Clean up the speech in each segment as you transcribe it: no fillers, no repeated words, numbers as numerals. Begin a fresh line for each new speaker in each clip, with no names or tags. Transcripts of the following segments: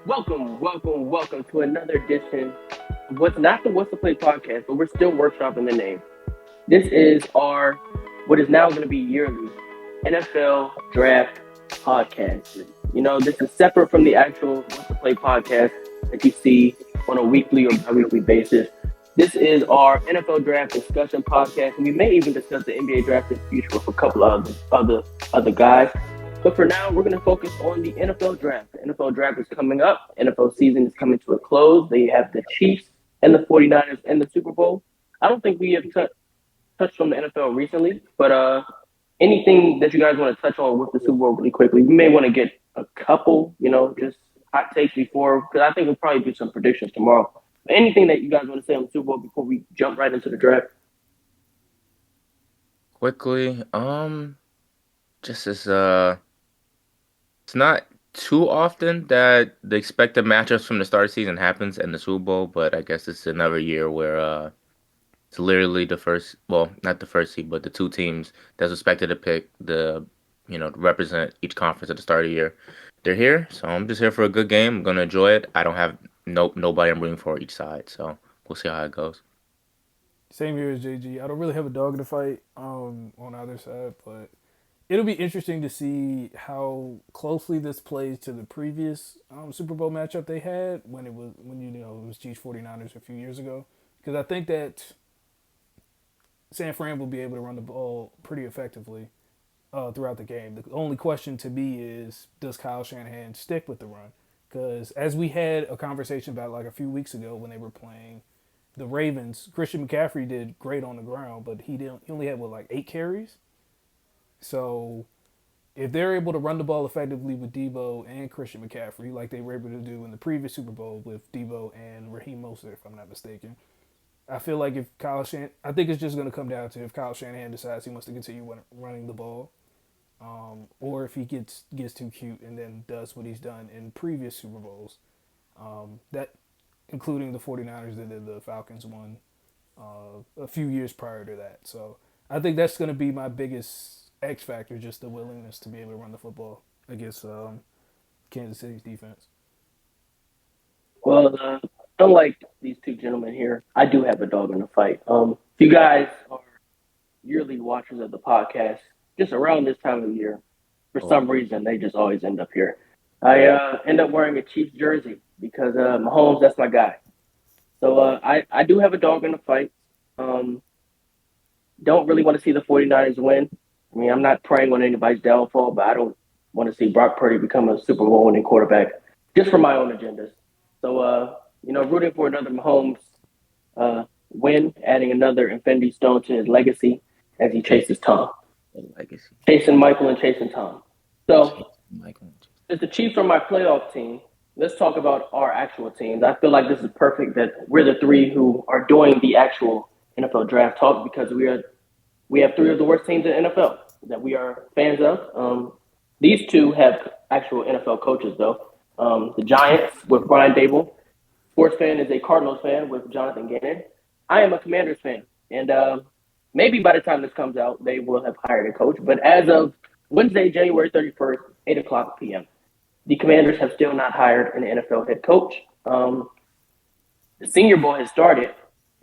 Welcome to another edition of what's not the What's the Play podcast, but we're still workshopping the name. This is our, what is now going to be yearly NFL Draft Podcast. You know, this is separate from the actual What's the Play podcast that you see on a weekly or bi-weekly basis. This is our NFL Draft discussion podcast, and we may even discuss the NBA Draft in the future with a couple of other guys. But for now, we're going to focus on the NFL Draft. The NFL Draft is coming up. NFL season is coming to a close. They have the Chiefs and the 49ers in the Super Bowl. I don't think we have touched on the NFL recently, but anything that you guys want to touch on with the Super Bowl really quickly? We may want to get a couple, just hot takes before, because I think we'll probably do some predictions tomorrow. But anything that you guys want to say on the Super Bowl before we jump right into the draft?
Quickly, just as it's not too often that the expected matchups from the start of the season happens in the Super Bowl, but I guess it's another year where it's literally the first, well, not the first seed, but the two teams that's expected to pick to represent each conference at the start of the year. They're here, so I'm just here for a good game. I'm gonna enjoy it. I don't have nobody I'm rooting for each side, so we'll see how it goes.
Same here as JG. I don't really have a dog in the fight on either side, but it'll be interesting to see how closely this plays to the previous Super Bowl matchup they had when it was Chiefs 49ers a few years ago. Because I think that San Fran will be able to run the ball pretty effectively throughout the game. The only question to me is, does Kyle Shanahan stick with the run? Because as we had a conversation about like a few weeks ago when they were playing the Ravens, Christian McCaffrey did great on the ground, but he only had like 8 carries. So if they're able to run the ball effectively with Debo and Christian McCaffrey, like they were able to do in the previous Super Bowl with Debo and Raheem Mostert, if I'm not mistaken, I feel like I think it's just going to come down to if Kyle Shanahan decides he wants to continue running the ball, or if he gets too cute and then does what he's done in previous Super Bowls, that including the 49ers that did the Falcons one a few years prior to that. So I think that's going to be my biggest X factor, just the willingness to be able to run the football against Kansas City's defense.
Well, unlike these two gentlemen here, I do have a dog in the fight. If you guys are yearly watchers of the podcast, just around this time of year, for
Oh,
some reason, they just always end up here. I end up wearing a Chiefs jersey because Mahomes, that's my guy. So I do have a dog in the fight. Um, don't really want to see the 49ers win. I mean, I'm not praying on anybody's downfall, but I don't want to see Brock Purdy become a Super Bowl winning quarterback just for my own agendas. So, rooting for another Mahomes win, adding another infinity stone to his legacy as he chases Tom.
legacy.
Chasing Michael and chasing Tom. So,
Michael.
if the Chiefs are my playoff team, let's talk about our actual teams. I feel like this is perfect that we're the three who are doing the actual NFL draft talk because we have three of the worst teams in the NFL that we are fans of. These two have actual NFL coaches, though. The Giants with Brian Dable. SportsFan is a Cardinals fan with Jonathan Gannon. I am a Commanders fan. And maybe by the time this comes out, they will have hired a coach. But as of Wednesday, January 31st, 8 o'clock p.m., the Commanders have still not hired an NFL head coach. The Senior Bowl has started,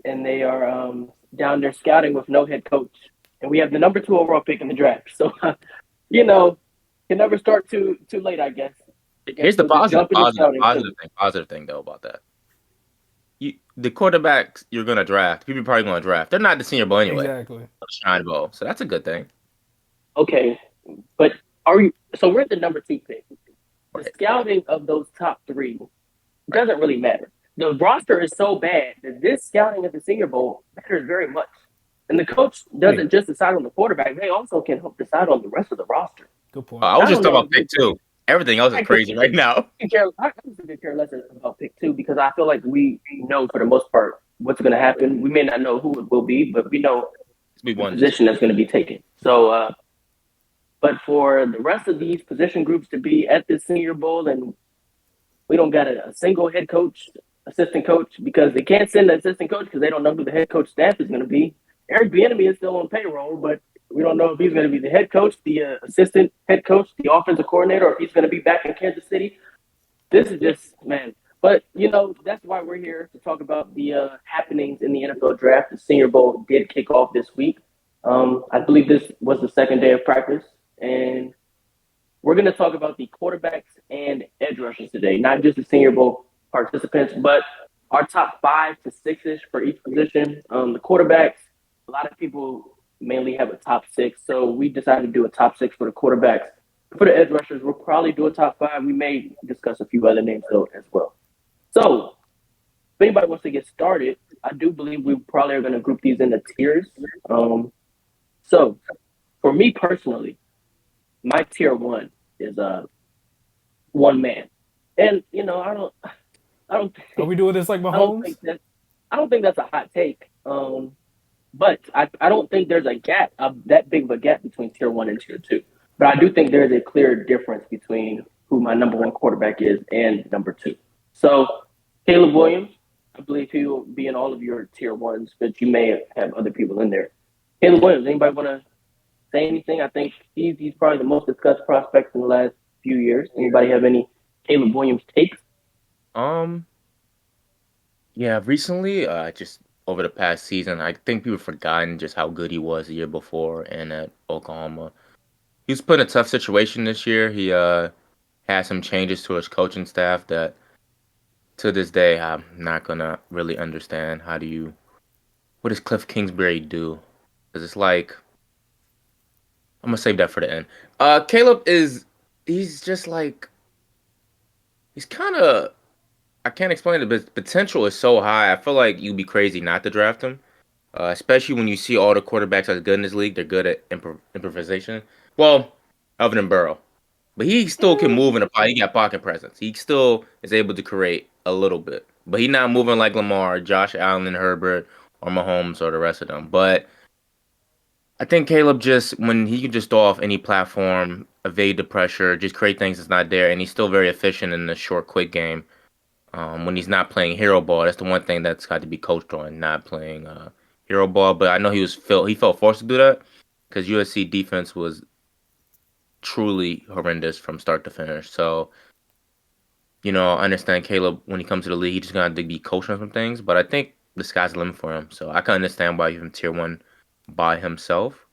and they are down there scouting with no head coach. And we have the number 2 overall pick in the draft. So, can never start too late, I guess. I guess
Here's the
we'll just
positive,
jump into
positive,
scouting soon.
positive thing though about that. The quarterbacks you're gonna draft, people are probably gonna draft. They're not the Senior Bowl anyway,
Exactly.
the Shrine Bowl, so that's a good thing.
Okay, but are you? So we're at the number 2 pick. The
Right,
scouting of those top 3
right.
doesn't really matter. The roster is so bad that this scouting at the Senior Bowl matters very much. And the coach
Hey,
doesn't just decide on the quarterback; they also can help decide on the rest of the roster.
good
Oh,
point.
I was
I
just
don't
talking
know
about
if you
pick two. Everything else is
I
crazy right now.
I honestly could care less about pick 2 because I feel like we know for the most part what's going to happen. We may not know who it will be, but we know
We
the
won this.
position that's going to be taken. So, but for the rest of these position groups to be at the Senior Bowl and we don't got a single head coach, assistant coach, because they can't send the assistant coach because they don't know who the head coach staff is going to be. Eric Bieniemy is still on payroll, but we don't know if he's going to be the head coach, the assistant head coach, the offensive coordinator, or if he's going to be back in Kansas City This is just man. But that's why we're here to talk about the happenings in the NFL draft. The Senior Bowl did kick off this week. I believe this was the second day of practice, and we're going to talk about the quarterbacks and edge rushers today. Not just the Senior Bowl participants, but our top 5 to 6 ish for each position. The quarterbacks, a lot of people mainly have a top 6, so we decided to do a top 6 for the quarterbacks. For the edge rushers, we'll probably do a top 5. We may discuss a few other names though as well. So, if anybody wants to get started, I do believe we probably are going to group these into tiers. So, for me personally, my tier one is one man, and I don't
Are
think
we doing this like
I don't
Mahomes?
think that I don't think that's a hot take. But I don't think there's a gap that big of a gap between tier one and tier two. But I do think there's a clear difference between who my number one quarterback is and number two. So Caleb Williams, I believe he will be in all of your tier ones, but you may have other people in there. Caleb Williams, anybody want to say anything? I think he's probably the most discussed prospect in the last few years. Anybody have any Caleb Williams takes?
Um, yeah, recently, just over the past season, I think people have forgotten just how good he was the year before and at Oklahoma. He was put in a tough situation this year. He had some changes to his coaching staff that to this day I'm not gonna really understand. What does Cliff Kingsbury do? Because it's like I'm gonna save that for the end. Caleb he's just like he's kind of I can't explain it, but his potential is so high. I feel like you'd be crazy not to draft him, especially when you see all the quarterbacks that's good in this league. They're good at improvisation. Well, other than Burrow, but he still can move in the pocket. He got pocket presence. He still is able to create a little bit, but he's not moving like Lamar, Josh Allen, Herbert, or Mahomes, or the rest of them. But I think Caleb just when he can just throw off any platform, evade the pressure, just create things that's not there, and he's still very efficient in the short, quick game. When he's not playing hero ball, that's the one thing that's got to be coached on, not playing hero ball. But I know he felt forced to do that because USC defense was truly horrendous from start to finish. So I understand Caleb when he comes to the league, he's just gonna have to be coached on some things. But I think the sky's the limit for him. So I can understand why he's in tier one by himself.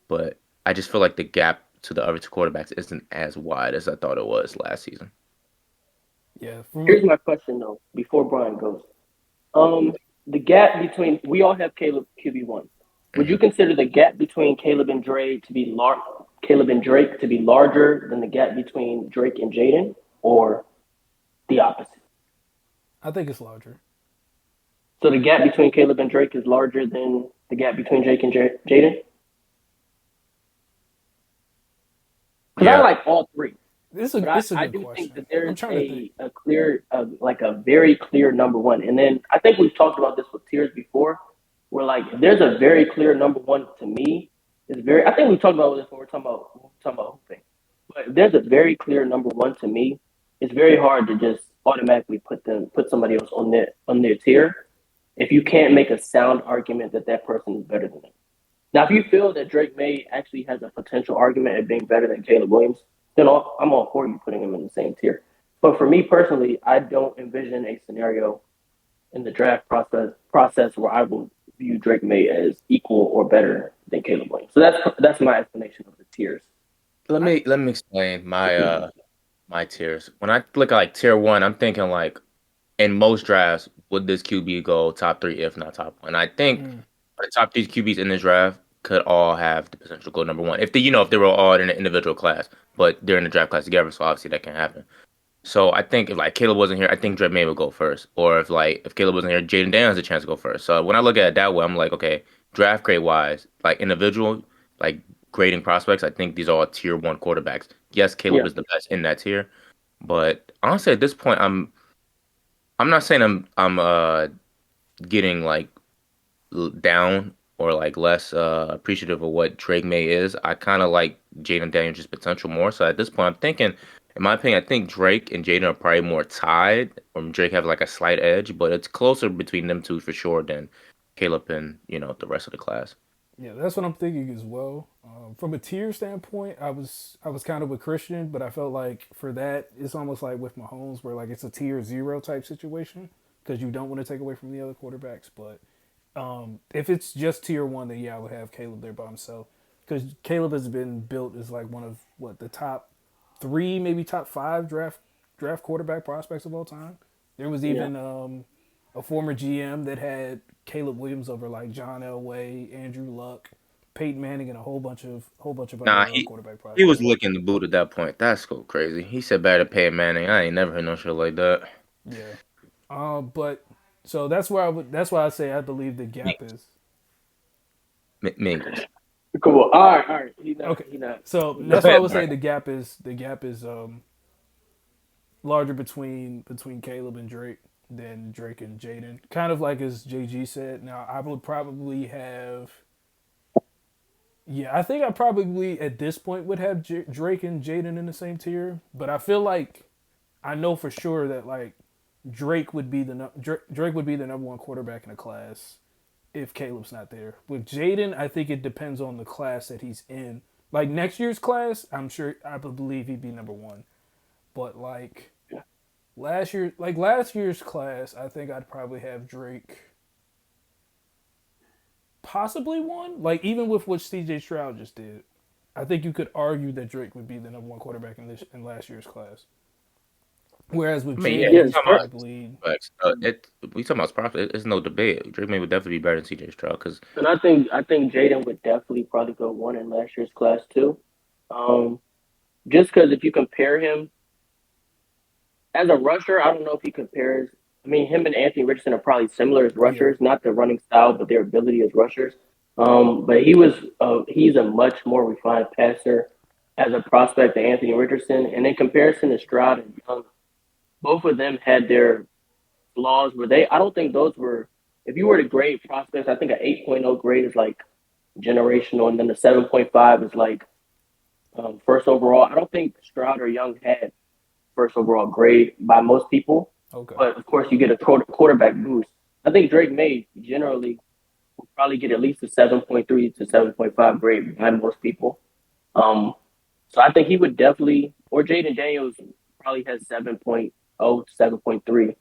But I just feel like the gap to the other two quarterbacks isn't as wide as I thought it was last season.
Yeah.
Here's my question though, before Brian goes. Um, the gap between we all have Caleb QB1. Would
hmm
you consider the gap between Caleb and Drake to be larger than the gap between Drake and Jayden, or the opposite?
I think it's larger.
So the gap between Caleb and Drake is larger than the gap between Jake and Jayden. Because I
Yeah,
like all three, but
This is a
I
good
do think
question.
that there
I'm
is
trying to think.
a clear, like a very clear number one. And then I think we've talked about this with tiers before, where like there's a very clear number one to me. It's very. I think we talked about this when we're talking about hooping. But if there's a very clear number one to me, it's very hard to just automatically put somebody else on their tier if you can't make a sound argument that that person is better than them. Now, if you feel that Drake May actually has a potential argument at being better than Caleb Williams, then I'm all for you putting him in the same tier. But for me personally, I don't envision a scenario in the draft process where I will view Drake May as equal or better than Caleb Williams. So that's my explanation of the tiers.
I
let me explain my tiers. When I look at like tier one, I'm thinking like in most drafts, would this QB go top three, if not top one? I think
mm,
the top three QBs in this draft could all have the potential to go number one. If they were all in an individual class, but they're in the draft class together, so obviously that can happen. So I think if like Caleb wasn't here, I think Drake May would go first. Or if Caleb wasn't here, Jayden Daniels has a chance to go first. So when I look at it that way, I'm like, okay, draft grade wise, like individual, like grading prospects, I think these are all tier one quarterbacks. Yes, Caleb
Yeah,
is the best in that tier, but honestly, at this point, I'm not saying I'm getting like down or like less appreciative of what Drake May is. I kind of like Jaden Daniels' potential more. So at this point, I'm thinking, in my opinion, I think Drake and Jaden are probably more tied, or Drake have like a slight edge, but it's closer between them two for sure than Caleb and the rest of the class.
Yeah, that's what I'm thinking as well. From a tier standpoint, I was kind of with Christian, but I felt like for that, it's almost like with Mahomes, where like it's a tier zero type situation because you don't want to take away from the other quarterbacks. But if it's just tier one, then yeah, I would have Caleb there by himself because Caleb has been built as like one of what the top three, maybe top five draft quarterback prospects of all time. There was
Yeah.
even a former GM that had Caleb Williams over like John Elway, Andrew Luck, Peyton Manning, and a whole bunch of other
Nah,
quarterback
he was
prospects.
licking the boot at that point. That's so crazy. He said better to pay Manning. I ain't never heard no shit like that.
Yeah. But so that's where I would. That's why I say I believe the gap is
Mingles.
Cool. All right, all right. He's not.
okay.
He's not.
So
He's
Go
that's
not.
why I
ahead,
would say
Mark.
the gap is larger between Caleb and Drake than Drake and Jayden. Kind of like as JG said. Now I would probably have. Yeah, I think I probably at this point would have Drake and Jayden in the same tier, but I feel like I know for sure that like Drake would be the number one quarterback in the class if Caleb's not there. With Jayden, I think it depends on the class that he's in. Like next year's class, I believe he'd be number one. But like last year's class, I think I'd probably have Drake possibly one. Like even with what CJ Stroud just did, I think you could argue that Drake would be the number one quarterback in last year's class. Whereas with
I mean, yeah,
Jayden,
Yeah.
you
he's
talking about
probably
prospects. We talking about prospects. It's no debate. Drake May would definitely be better than CJ Stroud because
And I think Jayden would definitely probably go one in last year's class too. Um, just because if you compare him as a rusher, I don't know if he compares. I mean, him and Anthony Richardson are probably similar as
yeah.
rushers, not the running style, but their ability as rushers. But he's a much more refined passer as a prospect than Anthony Richardson. And in comparison to Stroud and Young, both of them had their flaws. Were they? I don't think those were. If you were to grade prospects, I think an 8.0 grade is like generational, and then the 7.5 is like first overall. I don't think Stroud or Young had first overall grade by most people,
Okay.
but of course you get a quarterback boost. I think Drake May generally will probably get at least a 7.3 to 7.5 grade by most people. Um, so I think he would definitely, or Jayden Daniels probably has 7.0 to 7.3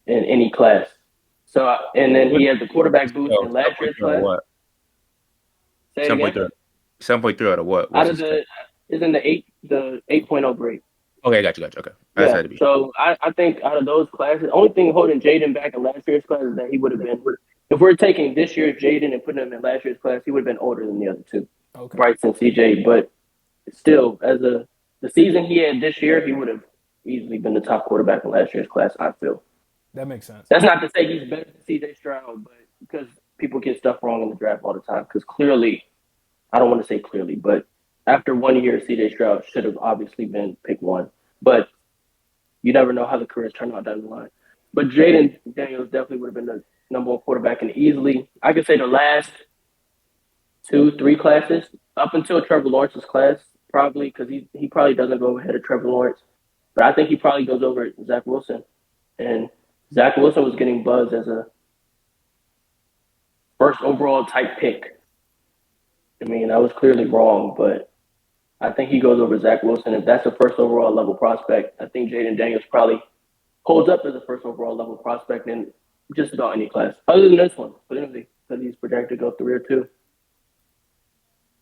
in any class. So and then he has the quarterback boost in
seven
last
point
year's
three out of
class.
what?
Say it
Seven point
again.
three. 7.3 out of what?
Out
What's
of
his cut?
the is in the 8.0 grade.
Okay, got you. Okay, I just
Yeah.
had to be.
So I think out of those classes, the only thing holding Jayden back in last year's class is that he would have been, if we're taking this year's Jayden and putting him in last year's class, he would have been older than the other two,
Okay.
Bryce and CJ. But still, as the season he had this year, he would have easily been the top quarterback in last year's class. I feel.
That makes sense.
That's not to say he's better than CJ Stroud, but because people get stuff wrong in the draft all the time. Because clearly, I don't want to say clearly, but after 1 year, CJ Stroud should have obviously been pick one. But you never know how the careers turn out down the line. But Jayden Daniels definitely would have been the number one quarterback, and easily, I could say the last 2, 3 classes up until Trevor Lawrence's class, probably because he probably doesn't go ahead of Trevor Lawrence, but I think he probably goes over Zach Wilson, and Zach Wilson was getting buzz as a first overall type pick. I mean, I was clearly wrong, but I think he goes over Zach Wilson. If that's a first overall level prospect, I think Jayden Daniels probably holds up as a first overall level prospect in just about any class, other than this one, clearly, because he's projected to go 3 or 2.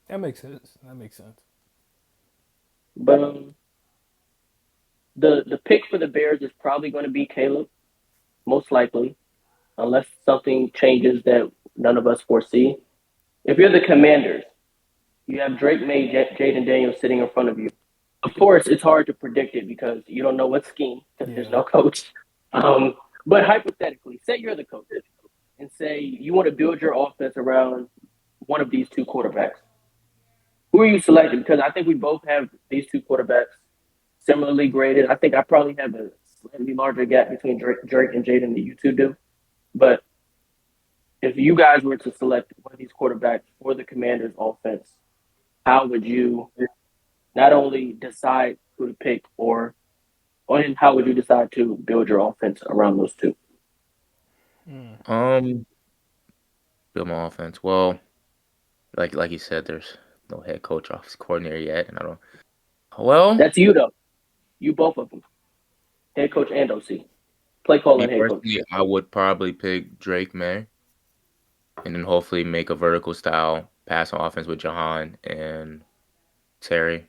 That makes sense. That makes sense.
But the pick for the Bears is probably going to be Caleb, most likely, unless something changes that none of us foresee. If you're the Commanders, you have Drake May, Jayden Daniels sitting in front of you. Of course, it's hard to predict it because you don't know what scheme because there's
Yeah.
no coach. Um, but hypothetically, say you're the coach and say you want to build your offense around one of these two quarterbacks. Who are you selecting? Because I think we both have these two quarterbacks similarly graded. I think I probably have a slightly larger gap between Drake and Jayden than you two do. But if you guys were to select one of these quarterbacks for the Commanders' offense, how would you not only decide who to pick, and how would you decide to build your offense around those two?
Mm.
Um, build my offense. Well, like you said, there's no head coach, office coordinator yet, and I don't. Well,
That's you though. You both of them, head coach and OC, play
me
calling head coach.
personally, I would probably pick Drake May, and then hopefully make a vertical style pass on offense with Jahan and Terry,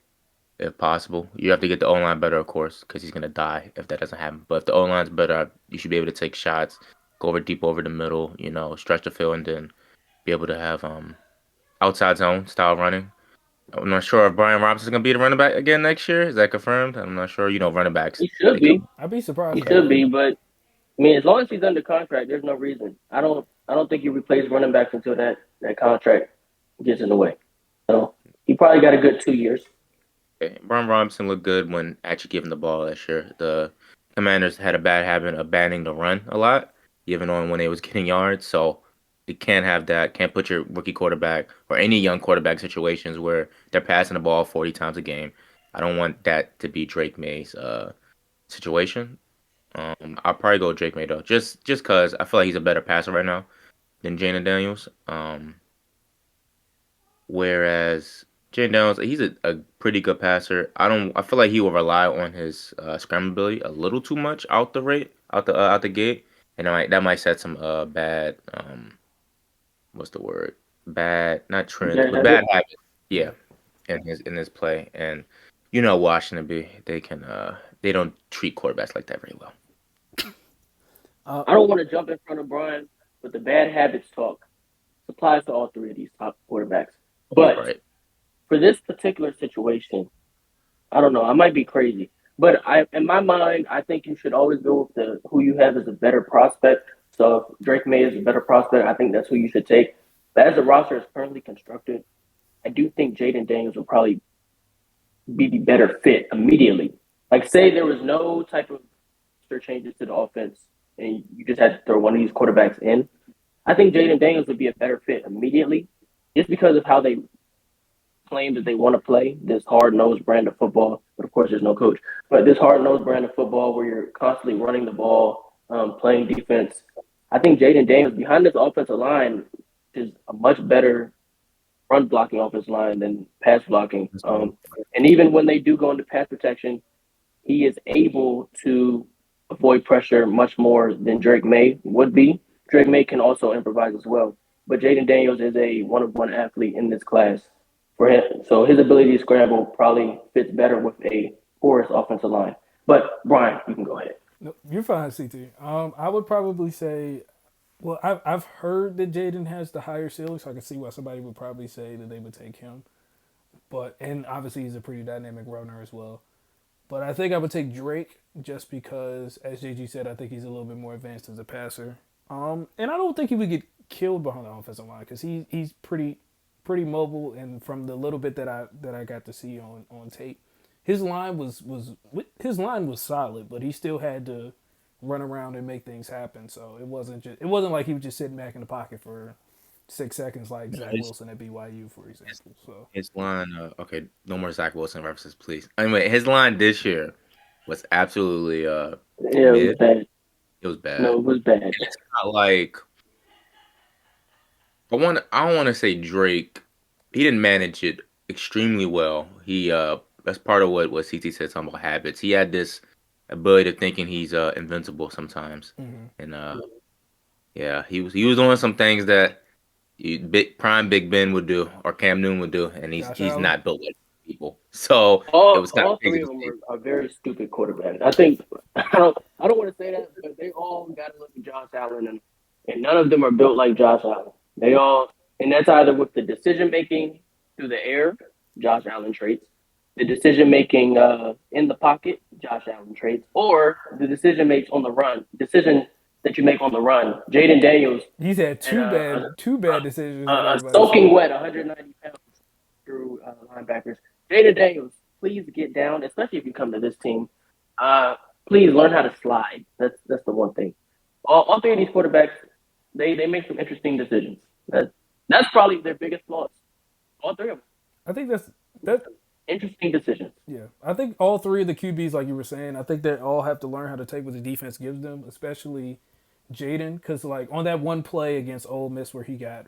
if possible. You have to get the O line better, of course, because he's gonna die if that doesn't happen. But if the O line's better, you should be able to take shots, go over deep over the middle, stretch the field, and then be able to have outside zone style running. I'm not sure if Brian Robinson's gonna be the running back again next year. Is that confirmed? I'm not sure. Running backs
He should
they come.
be.
I'd be surprised
He
if
should
not.
be, but I mean, as long as he's under contract, there's no reason. I don't think you replace running backs until that contract gets in the way. So he probably got a good 2 years.
Brian Robinson looked good when actually given the ball last year. The Commanders had a bad habit of banning the run a lot, even on when they was getting yards. So you can't have that. Can't put your rookie quarterback or any young quarterback situations where they're passing the ball 40 times a game. I don't want that to be Drake May's situation. I'll probably go with Drake May though, just cause I feel like he's a better passer right now than Jayden Daniels. Whereas Jaden Daniels, he's a pretty good passer. I feel like he will rely on his scramblability a little too much out the gate, and that might set some bad what's the word, bad, not trends
Bad
but bad
habit.
habits.
Yeah.
Yeah, in his play. And Washington they don't treat quarterbacks like that very well.
I don't want to jump in front of Brian, but the bad habits talk applies to all three of these top quarterbacks. But
Right.
for this particular situation, I don't know. I might be crazy, but in my mind, I think you should always go with the who you have as a better prospect. So if Drake May is a better prospect, I think that's who you should take. But as the roster is currently constructed, I do think Jayden Daniels will probably be the better fit immediately. Like, say there was no type of changes to the offense, and you just had to throw one of these quarterbacks in. I think Jayden Daniels would be a better fit immediately, just because of how they claim that they want to play this hard nosed brand of football. But of course, there's no coach. But this hard nosed brand of football where you're constantly running the ball, playing defense. I think Jayden Daniels behind this offensive line is a much better run blocking offensive line than pass blocking. And even when they do go into pass protection, he is able to avoid pressure much more than Drake May would be. Drake May can also improvise as well. But Jayden Daniels is a one of one athlete in this class for him. So his ability to scramble probably fits better with a porous offensive line. But Brian, you can go ahead.
No, you're fine, CT. I would probably say, well, I've heard that Jayden has the higher ceiling, so I can see why somebody would probably say that they would take him. And obviously he's a pretty dynamic runner as well. But I think I would take Drake just because, as JG said, I think he's a little bit more advanced as a passer. And I don't think he would get killed behind the offensive line because he's pretty mobile. And from the little bit that I got to see on tape, his line was solid, but he still had to run around and make things happen. So it wasn't like he was just sitting back in the pocket for 6 seconds like Zach
His,
Wilson at BYU, for
his,
example. So
his line, okay, no more Zach Wilson references, please. Anyway, his line this year was absolutely
Yeah, it was
mid.
bad.
It was bad.
No, it was bad.
It's not like I don't want to say Drake. He didn't manage it extremely well. That's part of what CT said something about habits. He had this ability of thinking he's invincible sometimes, and yeah, he was doing some things that Big Ben would do or Cam Newton would do, and he's
Josh
he's
Allen.
not built like people. So it was kind of
All
crazy
three
to
of them
see.
are very stupid quarterbacks. I think I don't want to say that, but they all got to look at Josh Allen, and none of them are built like Josh Allen. They all, and that's either with the decision making through the air, Josh Allen traits, the decision making in the pocket, Josh Allen traits, or the decision that you make on the run. Jayden Daniels
He's had
and
two bad decisions that
a
everybody
soaking
saw.
wet 190 pounds through linebackers. Jayden Daniels, please get down, especially if you come to this team. Please learn how to slide. That's the one thing. All three of these quarterbacks, they make some interesting decisions. That's probably their biggest flaws. All three of them.
I think that
Interesting decisions.
yeah. I think all three of the QBs, like you were saying, I think they all have to learn how to take what the defense gives them, especially Jayden, because like on that one play against Ole Miss where he got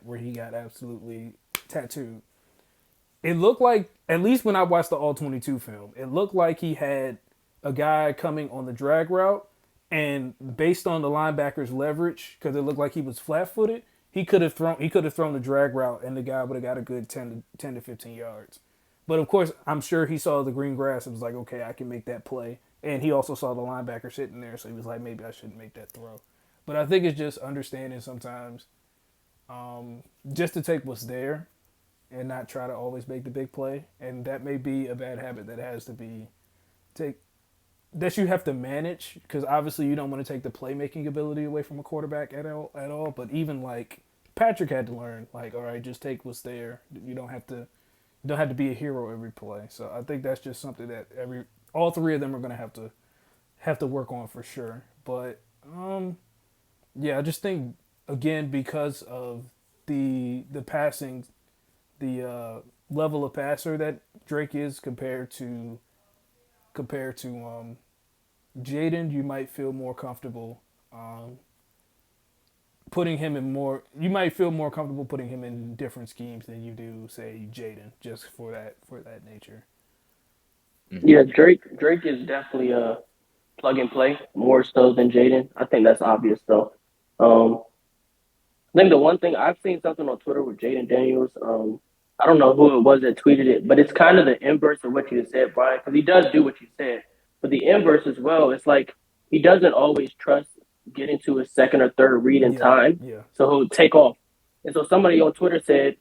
absolutely tattooed. It looked like, at least when I watched the All 22 film, it looked like he had a guy coming on the drag route, and based on the linebacker's leverage, because it looked like he was flat-footed, he could have thrown the drag route, and the guy would have got a good 10 to 15 yards. But of course, I'm sure he saw the green grass and was like, okay, I can make that play. And he also saw the linebacker sitting there, so he was like, maybe I shouldn't make that throw. But I think it's just understanding sometimes just to take what's there and not try to always make the big play. And that may be a bad habit that has to be that you have to manage, because obviously you don't want to take the playmaking ability away from a quarterback at all. But even like Patrick had to learn, like, all right, just take what's there. You don't have to be a hero every play. So I think that's just something that all three of them are going to have to work on for sure. But yeah, I just think again, because of the passing, the level of passer that Drake is compared to Jayden, you might feel more comfortable putting him in more. You might feel more comfortable putting him in different schemes than you do, say, Jayden, just for that nature.
Yeah, Drake is definitely a plug and play more so than Jayden. I think that's obvious though. I think the one thing I've seen something on Twitter with Jayden Daniels. I don't know who it was that tweeted it, but it's kind of the inverse of what you said, Brian, because he does do what you said. But the inverse as well, it's like he doesn't always trust getting to his second or third read in time, so he'll take off. And so somebody on Twitter said,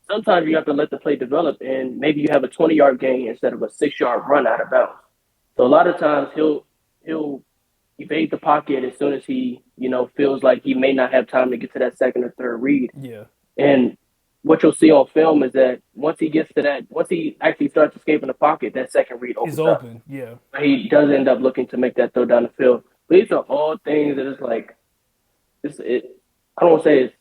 sometimes you have to let the play develop, and maybe you have a 20-yard gain instead of a 6-yard run out of bounds. So a lot of times he'll evade the pocket as soon as he feels like he may not have time to get to that second or third read.
Yeah.
And what you'll see on film is that once he actually starts escaping the pocket, that second read opens up.
Yeah.
He does end up looking to make that throw down the field. But these are all things that is like, I don't want to say it's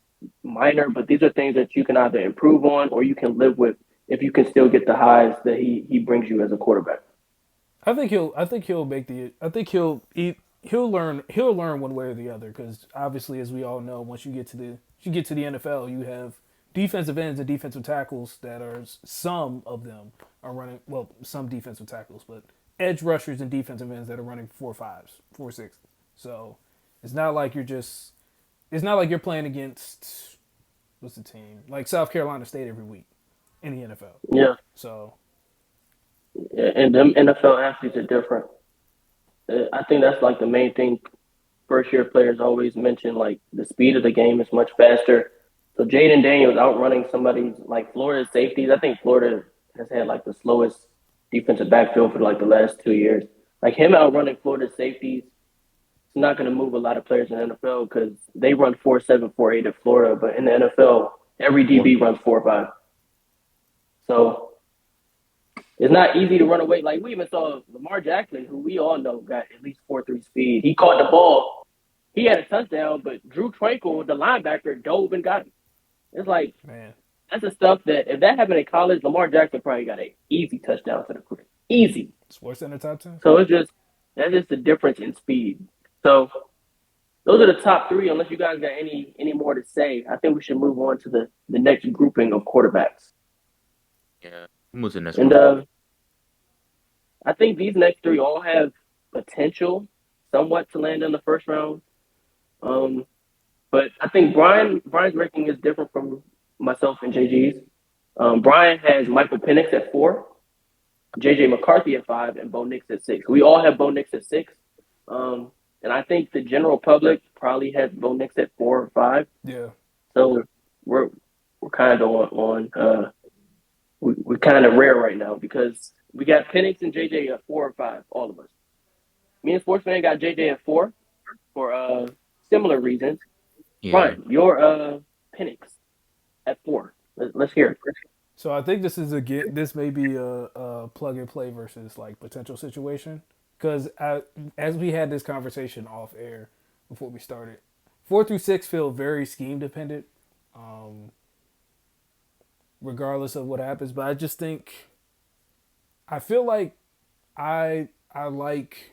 minor, but these are things that you can either improve on or you can live with if you can still get the highs that he brings you as a quarterback.
I think he'll learn one way or the other, because obviously, as we all know, once you get to the NFL, you have defensive ends and defensive tackles that are, some of them are running, well, some defensive tackles, but edge rushers and defensive ends that are running 4.5s, 4.6. So it's not like you're playing against, what's the team, like South Carolina State every week in the NFL.
Yeah.
So.
Yeah, and them NFL athletes are different. I think that's like the main thing first-year players always mention, like the speed of the game is much faster. So Jayden Daniels outrunning somebody like Florida's safeties. I think Florida has had like the slowest defensive backfield for like the last 2 years. Like him outrunning Florida's safeties, it's not going to move a lot of players in the NFL because they run 4.7, 4.8 at Florida, but in the NFL, every DB runs 4.5. So it's not easy to run away. Like we even saw Lamar Jackson, who we all know got at least 4.3 speed. He caught the ball. He had a touchdown, but Drew Tranquil, the linebacker, dove and got it. It's like, man, that's the stuff that if that happened in college, Lamar Jackson probably got an easy touchdown to the career. Easy.
Sports Center top 10.
So that's just the difference in speed. So those are the top three. Unless you guys got any more to say, I think we should move on to the next grouping of quarterbacks.
Yeah. Who's the next
one?
And
I think these next three all have potential somewhat to land in the first round. But I think Brian's ranking is different from myself and JG's. Brian has Michael Penix at 4, JJ McCarthy at 5, and Bo Nix at 6. We all have Bo Nix at 6. And I think the general public probably has Bo Nix at 4 or 5.
Yeah.
So we're kind of on we're kind of rare right now because we got Penix and JJ at 4 or 5, all of us. Me and SportsFan got JJ at 4 for similar reasons. Yeah. Fine, your Penix at 4. Let's hear it.
So I think this may be a plug and play versus like potential situation, because as we had this conversation off air before we started, 4 through 6 feel very scheme dependent. Regardless of what happens, but I just think I feel like I like,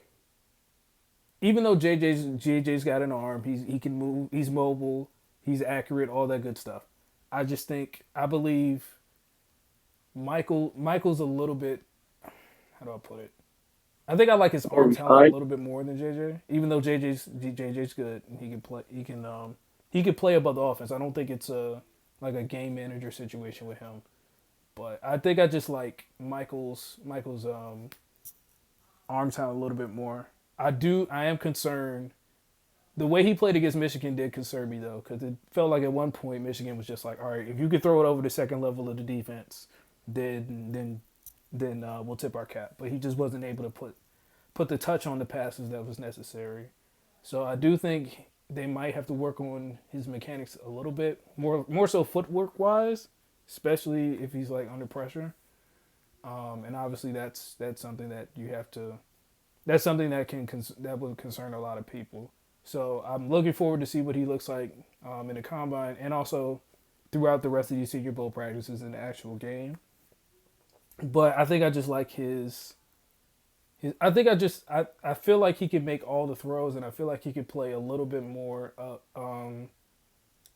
even though JJ's got an arm, he can move, he's mobile, he's accurate, all that good stuff. I believe Michael's a little bit. How do I put it? I think I like his
More
arm talent a
refined.
little bit more than JJ. Even though JJ's good, and he can play. He can play above the offense. I don't think it's a like a game manager situation with him. But I think I just like Michael's arm talent a little bit more. I am concerned. The way he played against Michigan did concern me though, because it felt like at one point Michigan was just like, all right, if you could throw it over the second level of the defense, then we'll tip our cap. But he just wasn't able to put the touch on the passes that was necessary. So I do think they might have to work on his mechanics a little bit more so footwork wise, especially if he's like under pressure. And obviously that's something that you have to. That's something that would concern a lot of people. So I'm looking forward to see what he looks like in the combine and also throughout the rest of these Senior Bowl practices in the actual game. But I think I just like I think I feel like he can make all the throws, and I feel like he could play a little bit more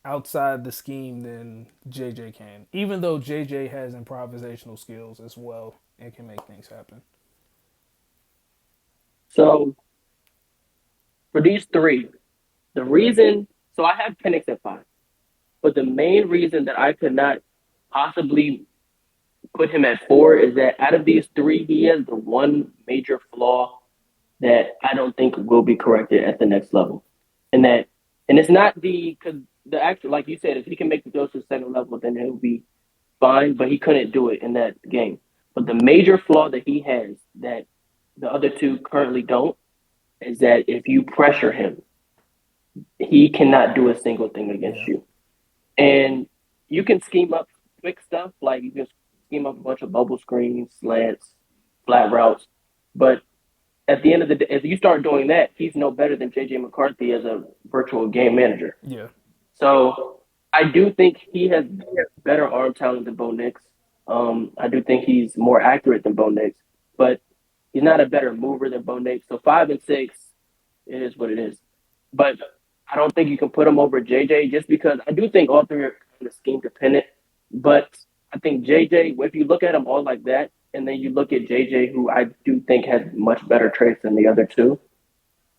outside the scheme than JJ can. Even though JJ has improvisational skills as well and can make things happen.
So for these three, the reason, so I have Penix at 5, but the main reason that I could not possibly put him at 4 is that out of these three, he has the one major flaw that I don't think will be corrected at the next level. And that, and it's not because the actual, like you said, if he can make the throws to the second level, then he'll be fine, but he couldn't do it in that game. But the major flaw that he has that the other two currently don't is that if you pressure him, he cannot do a single thing against
Yeah.
you. And you can scheme up quick stuff, like you can scheme up a bunch of bubble screens, slants, flat routes. But at the end of the day, if you start doing that, he's no better than JJ McCarthy as a virtual game manager.
Yeah.
So I do think he has better arm talent than Bo Nix. I do think he's more accurate than Bo Nix, but he's not a better mover than Bo Nix. So 5 and 6, it is what it is. But I don't think you can put him over JJ just because I do think all three are kind of scheme dependent. But I think JJ, if you look at them all like that, and then you look at JJ, who I do think has much better traits than the other two,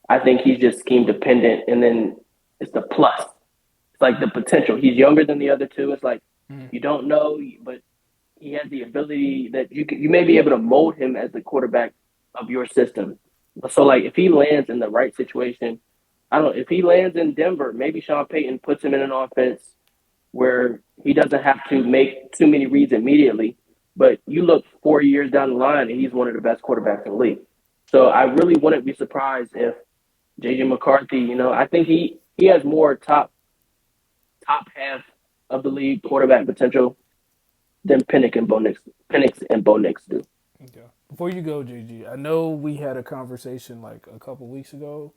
I think he's just scheme dependent. And then it's the plus. It's like the potential. He's younger than the other two. It's like you don't know, but he has the ability that you may be able to mold him as the quarterback of your system. So like if he lands in the right situation, I don't know, if he lands in Denver, maybe Sean Payton puts him in an offense where he doesn't have to make too many reads immediately. But you look 4 years down the line and he's one of the best quarterbacks in the league. So I really wouldn't be surprised if JJ McCarthy, I think he has more top half of the league quarterback potential than Penix and Bo Nix do.
Okay. Before you go, JG, I know we had a conversation like a couple weeks ago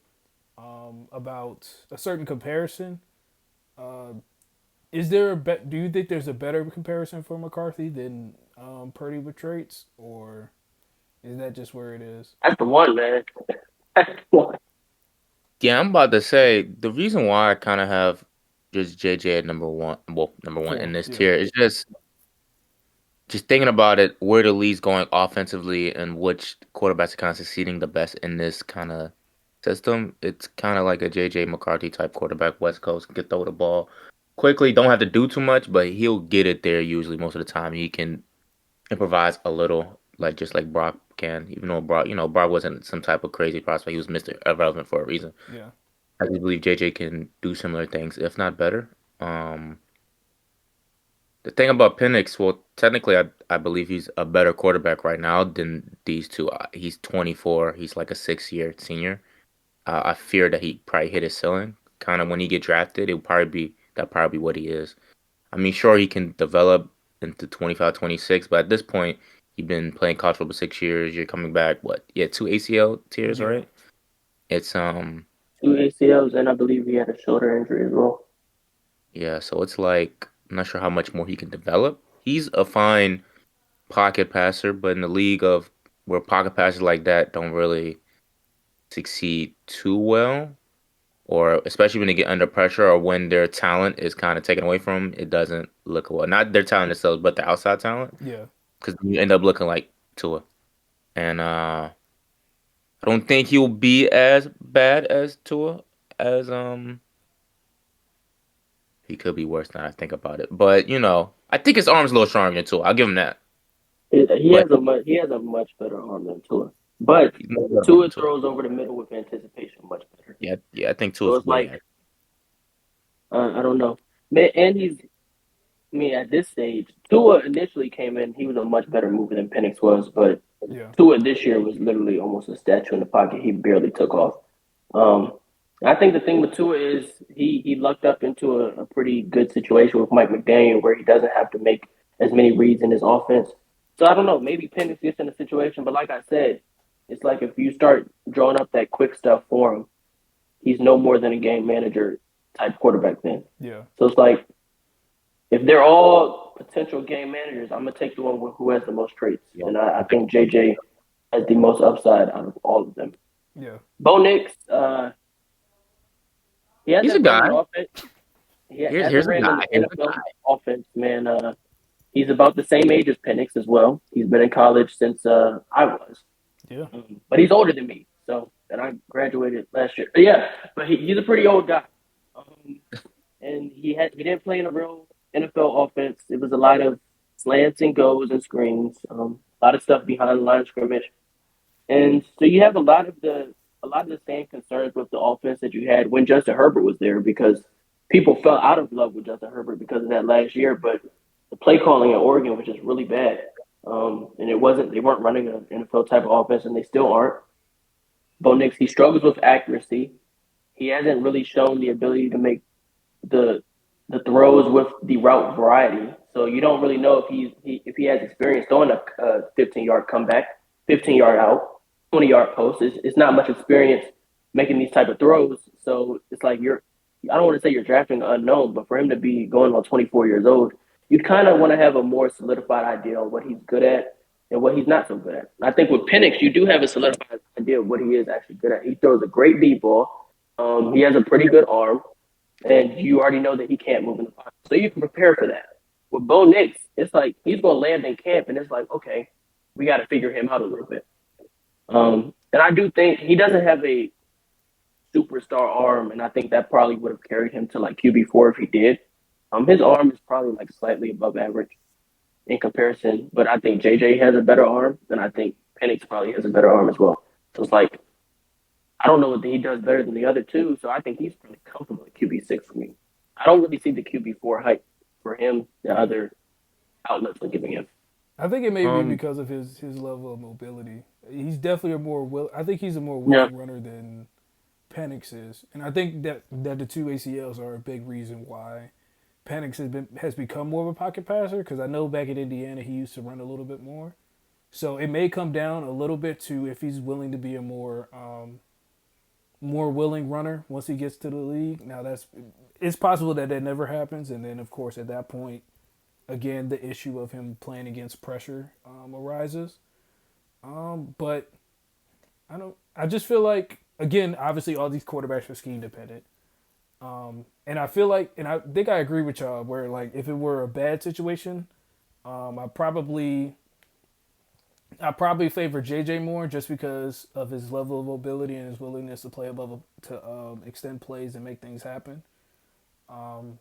about a certain comparison. Uh, do you think there's a better comparison for McCarthy than Purdy with traits, or is that just where it is?
That's the one, man. That's the one.
Yeah, I'm about to say the reason why I kind of have just JJ at number one, well, number one in
4,
this
yeah.
tier is just thinking about it, where the league's going offensively and which quarterbacks are kind of succeeding the best in this kind of system. It's kind of like a JJ McCarthy type quarterback, West Coast, can throw the ball quickly, don't have to do too much, but he'll get it there usually most of the time. He can improvise a little, like just like Brock can, even though Brock wasn't some type of crazy prospect. He was Mr. Irrelevant for a reason.
Yeah.
I do believe JJ can do similar things, if not better. Um, the thing about Penix, well, technically, I believe he's a better quarterback right now than these two. He's 24. He's like a 6-year senior. I fear that he probably hit his ceiling. Kind of when he get drafted, that'll probably be what he is. I mean, sure, he can develop into 25, 26, but at this point, you've been playing college football 6 years. You're coming back, what? Yeah, 2 ACL tears,
Yeah.
right? It's
2 ACLs, and I believe he had a shoulder injury as well.
Yeah, so it's like I'm not sure how much more he can develop. He's a fine pocket passer, but in the league of where pocket passers like that don't really succeed too well, or especially when they get under pressure or when their talent is kind of taken away from them, it doesn't look well. Not their talent themselves, but the outside talent.
Yeah.
because you end up looking like Tua. And I don't think he'll be as bad as Tua as he could be worse now I think about it. But I think his arm's a little stronger than Tua. I'll give him that.
He
But
has a much better arm than Tua, but
he's not better arm
Tua
than Tua.
throws over the middle with anticipation much better.
Yeah, yeah, I think
So
Tua's
it's
way
like
ahead.
I don't know, man. And he's I mean at this stage, Tua initially came in. He was a much better mover than Penix was, but
Yeah.
Tua this year was literally almost a statue in the pocket. He barely took off. Um, I think the thing with Tua is he lucked up into a pretty good situation with Mike McDaniel where he doesn't have to make as many reads in his offense. So I don't know. Maybe Penix gets in a situation, but like I said, it's like if you start drawing up that quick stuff for him, he's no more than a game manager type quarterback then.
Yeah.
So it's like if they're all potential game managers, I'm gonna take the one who has the most traits,
Yeah,
and I think JJ has the most upside out of all of them.
Yeah.
Bo Nix, he
he's a
hasn't ran
guy.
an offense. He
Here's
hasn't
a
ran an
guy. Here's a
NFL offense, man. He's about the same age as Penix as well. He's been in college since I was,
Yeah.
but he's older than me. So, and I graduated last year. But yeah, but he's a pretty old guy, and he didn't play in a real NFL offense. It was a lot of slants and goes and screens, a lot of stuff behind the line of scrimmage. And so you have a lot of the same concerns with the offense that you had when Justin Herbert was there because people fell out of love with Justin Herbert because of that last year. But the play calling at Oregon was just really bad. And they weren't running an NFL type of offense and they still aren't. Bo Nix, he struggles with accuracy. He hasn't really shown the ability to make the the throws with the route variety. So you don't really know if he has experience throwing a 15-yard comeback, 15-yard out, 20-yard post. It's not much experience making these type of throws. So it's like I don't want to say you're drafting an unknown, but for him to be going on 24 years old, you'd kind of want to have a more solidified idea on what he's good at and what he's not so good at. I think with Penix, you do have a solidified idea of what he is actually good at. He throws a great deep ball. He has a pretty good arm and you already know that he can't move in the pocket. So you can prepare for that. With Bo Nix, it's like he's going to land in camp, and it's like, okay, we got to figure him out a little bit. And I do think he doesn't have a superstar arm, and I think that probably would have carried him to like QB4 if he did. His arm is probably like slightly above average in comparison, but I think JJ has a better arm, and I think Penix probably has a better arm as well. So it's like I don't know what he does better than the other two, so I think he's pretty comfortable at QB6 for me. I don't really see the QB4 hype for him the other outlets are giving him.
I think it may be
um
because of his level of mobility. He's definitely a more will. I think he's a more
Yeah,
willing runner than Penix is, and I think that the two ACLs are a big reason why Penix has become more of a pocket passer. Because I know back in Indiana he used to run a little bit more, so it may come down a little bit to if he's willing to be a more willing runner once he gets to the league. Now it's possible that never happens, and then of course at that point, again the issue of him playing against pressure arises. But I don't. I just feel like again, obviously all these quarterbacks are scheme dependent. And I feel like, and I think I agree with y'all, where like if it were a bad situation, um, I probably I probably favor JJ more just because of his level of mobility and his willingness to play above to extend plays and make things happen. Um,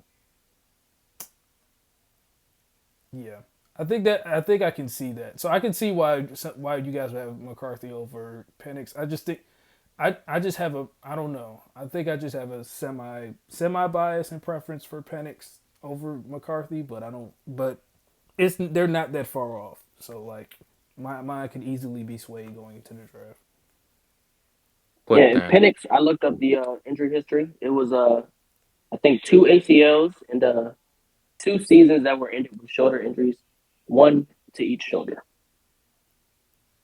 yeah, I think I can see that. So I can see why you guys would have McCarthy over Penix. I just think I just have a I don't know. I think I just have a semi bias and preference for Penix over McCarthy, but I don't. But they're not that far off. So like mine could easily be swayed going into the draft.
yeah.
but
And Penix, I looked up the injury history. It was I think two ACLs and 2 seasons that were ended with shoulder injuries, one to each shoulder.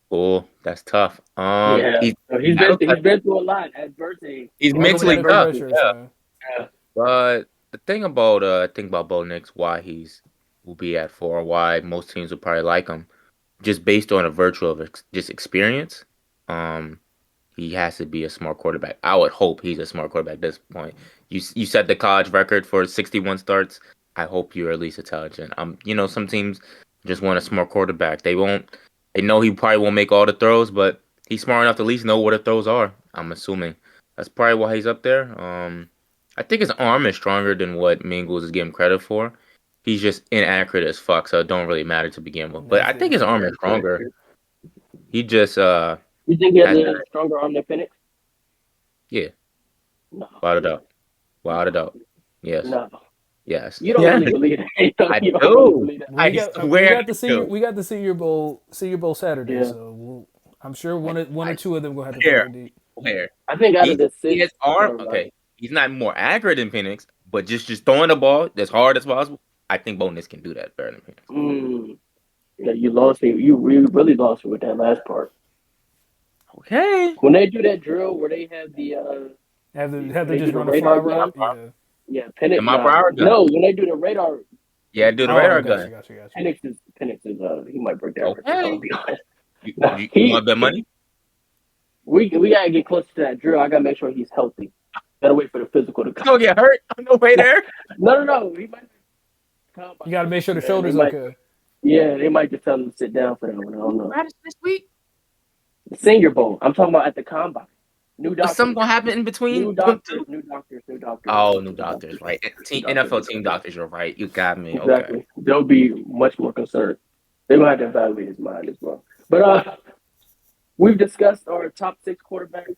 cool. That's tough.
Yeah, so
He
he's
looks like
been through a lot. Adversity
he's
Yeah, he
always
had
mentally
a red
tough.
adversity.
shirt
Yeah.
sign.
Yeah,
But the thing about Bo Nix, why he's will be at 4, why most teams would probably like him, just based on a virtue of just experience. Um, he has to be a smart quarterback. I would hope he's a smart quarterback at this point. You set the college record for 61 starts. I hope you're at least intelligent. Some teams Just want a smart quarterback. They won't. They know he probably won't make all the throws, but he's smart enough to at least know what the throws are. I'm assuming that's probably why he's up there. I think his arm is stronger than what Mingles is giving credit for. He's just inaccurate as fuck, so it don't really matter to begin with. But
That's
I
the
think his
issue.
arm is stronger. He just
You think he has
has
a
that.
stronger arm than Penix?
Yeah,
No.
without a doubt. Without a
No.
doubt. Yes.
No.
Yes.
You don't
Yeah.
really believe that.
I
You don't really
do.
believe that.
I
We
swear
got
I
we got the Senior Bowl Saturday,
Yeah.
so I'm sure one
I
or two of them will have to
swear.
throw it deep.
Where
I think out of the
he
six,
has arm.
never mind.
Okay, he's not more accurate than Penix, but just throwing the ball as hard as possible. I think Bonus can do that better than Penix.
Mm. Yeah, you lost me. You really lost me with that last part.
Okay.
When they do that drill where they have
Have
when
them
they do
just
the
run a fly
radar gun,
route. Yeah.
yeah,
And
Penix.
my
Nah,
power gun.
no, when they do the radar,
Yeah, do the
Oh,
radar
gotcha,
gun.
gotcha.
Penix is he might break that record. I'm
Okay.
gonna be honest.
You,
Nah,
you want to bet money?
we gotta get close to that drill. I gotta make sure he's healthy. Gotta wait for the physical to come.
Don't get hurt on the way there.
No. He might come by
You got to make sure the
man.
shoulders okay.
Yeah, they might just tell him to sit down for that one. I don't know.
Practice this week.
The Senior Bowl. I'm talking about at the combine. New
But
doctors.
something gonna happen in between
New
them
doctors.
two.
New doctors. New doctors.
Oh, new
New
doctors, right?
New
NFL
doctors.
team doctors. You're right. You got me. Okay.
Exactly. They'll be much more concerned. They're gonna have to evaluate his mind as well. But we've discussed our top six quarterbacks.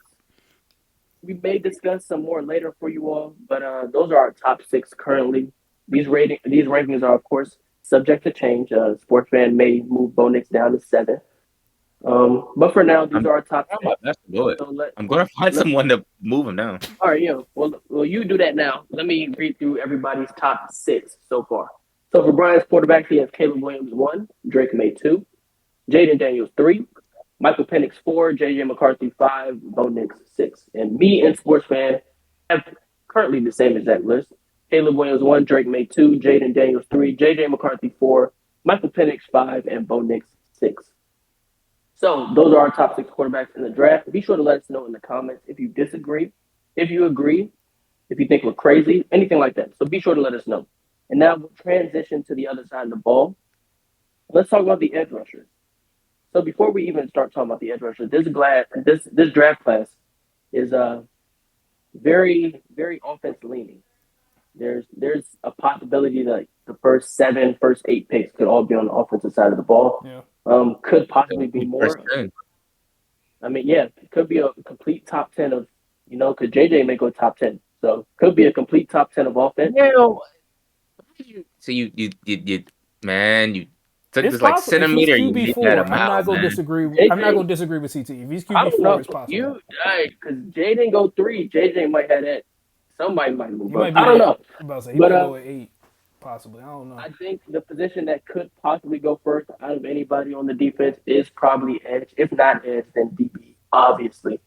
We may discuss some more later for you all, but those are our top six currently. These rankings are of course subject to change. SportsFan may move Bo Nix down to seven. But for now, these
I'm
are our top
trying my
six.
best to do it.
So
I'm gonna find
let
someone to move him down.
all right, yeah. Well, you do that now. Let me read through everybody's top six so far. So for Brian's quarterback, he has Caleb Williams one, Drake May two, Jayden Daniels three, Michael Penix four, JJ McCarthy five, Bo Nix six, and me and Sports Fan have currently the same exact list. Caleb Williams one, Drake May two, Jayden Daniels three, JJ McCarthy four, Michael Penix five, and Bo Nix six. So those are our top six quarterbacks in the draft. Be sure to let us know in the comments if you disagree, if you agree, if you think we're crazy, anything like that. So be sure to let us know. And now we'll transition to the other side of the ball. Let's talk about the edge rushers. So before we even start talking about the edge rushers, this draft class is very offense leaning. There's a possibility that the first seven, first eight picks could all be on the offensive side of the ball.
Yeah.
Could possibly be
First
more.
ten.
I mean, yeah, it could be a complete top 10 of, because JJ may go top 10. So could be a complete top 10 of offense.
Yeah. So you man, you took
It's
this like
possible. If he's
centimeter. You
QB
made that
four, I'm not
amount,
gonna
man.
disagree. I'm not
JJ,
gonna disagree with CT. If he's
I
QB
don't
four,
know.
it's possible.
Because JJ go three. JJ might have that. Somebody might move
You
up.
might be
I don't know.
I'm about to say he
But
might go at 8, possibly. I don't know.
I think the position that could possibly go first out of anybody on the defense is probably edge. If not edge, then DB, obviously.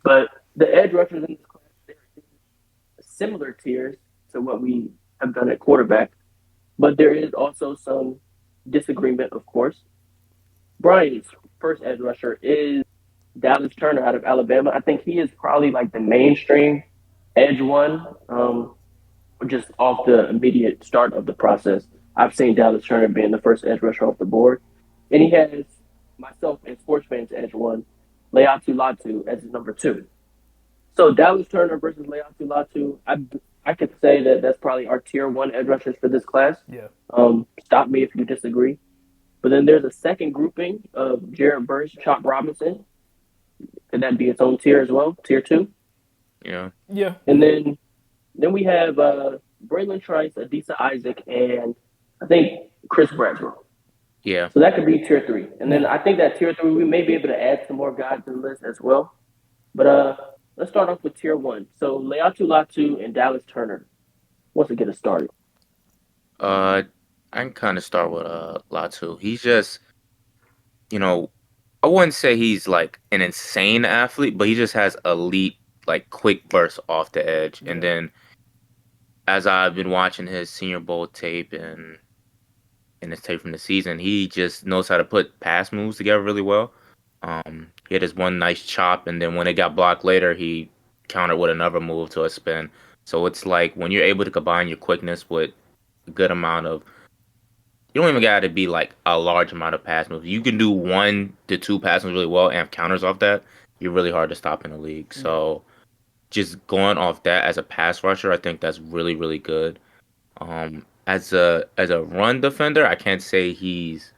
But the edge rushers in this class, they're in similar tiers to what we have done at quarterback. But there is also some disagreement, of course. Brian's first edge rusher is Dallas Turner out of Alabama. I think he is probably like the mainstream edge one, just off the immediate start of the process. I've seen Dallas Turner being the first edge rusher off the board. And he has myself and sports fans edge one, Leatu Latu as his number two. So Dallas Turner versus Leatu Latu, I could say that that's probably our tier one edge rushers for this class.
Yeah.
Stop me if you disagree. But then there's a second grouping of Jared Verse, Chop Robinson. Could that be its own tier as well? Tier two?
Yeah.
Yeah.
And then we have Braylon Trice, Adisa Isaac, and I think Chris Bradshaw.
Yeah.
So that could be tier three. And then I think that tier three, we may be able to add some more guys to the list as well. But let's start off with tier one. So Leatu Latu and Dallas Turner. Wants to get us started.
I can kind of start with Latu. He's just, I wouldn't say he's like an insane athlete, but he just has elite, like quick bursts off the edge.
Yeah.
And then as I've been watching his Senior Bowl tape and his tape from the season, he just knows how to put pass moves together really well. He had his one nice chop, and then when it got blocked later, he countered with another move to a spin. So it's like when you're able to combine your quickness with a good amount of you don't even got to be like a large amount of pass moves. You can do 1 to 2 pass moves really well and have counters off that. You're really hard to stop in the league.
Yeah.
So just going off that as a pass rusher, I think that's really, really good. As a run defender, I can't say he's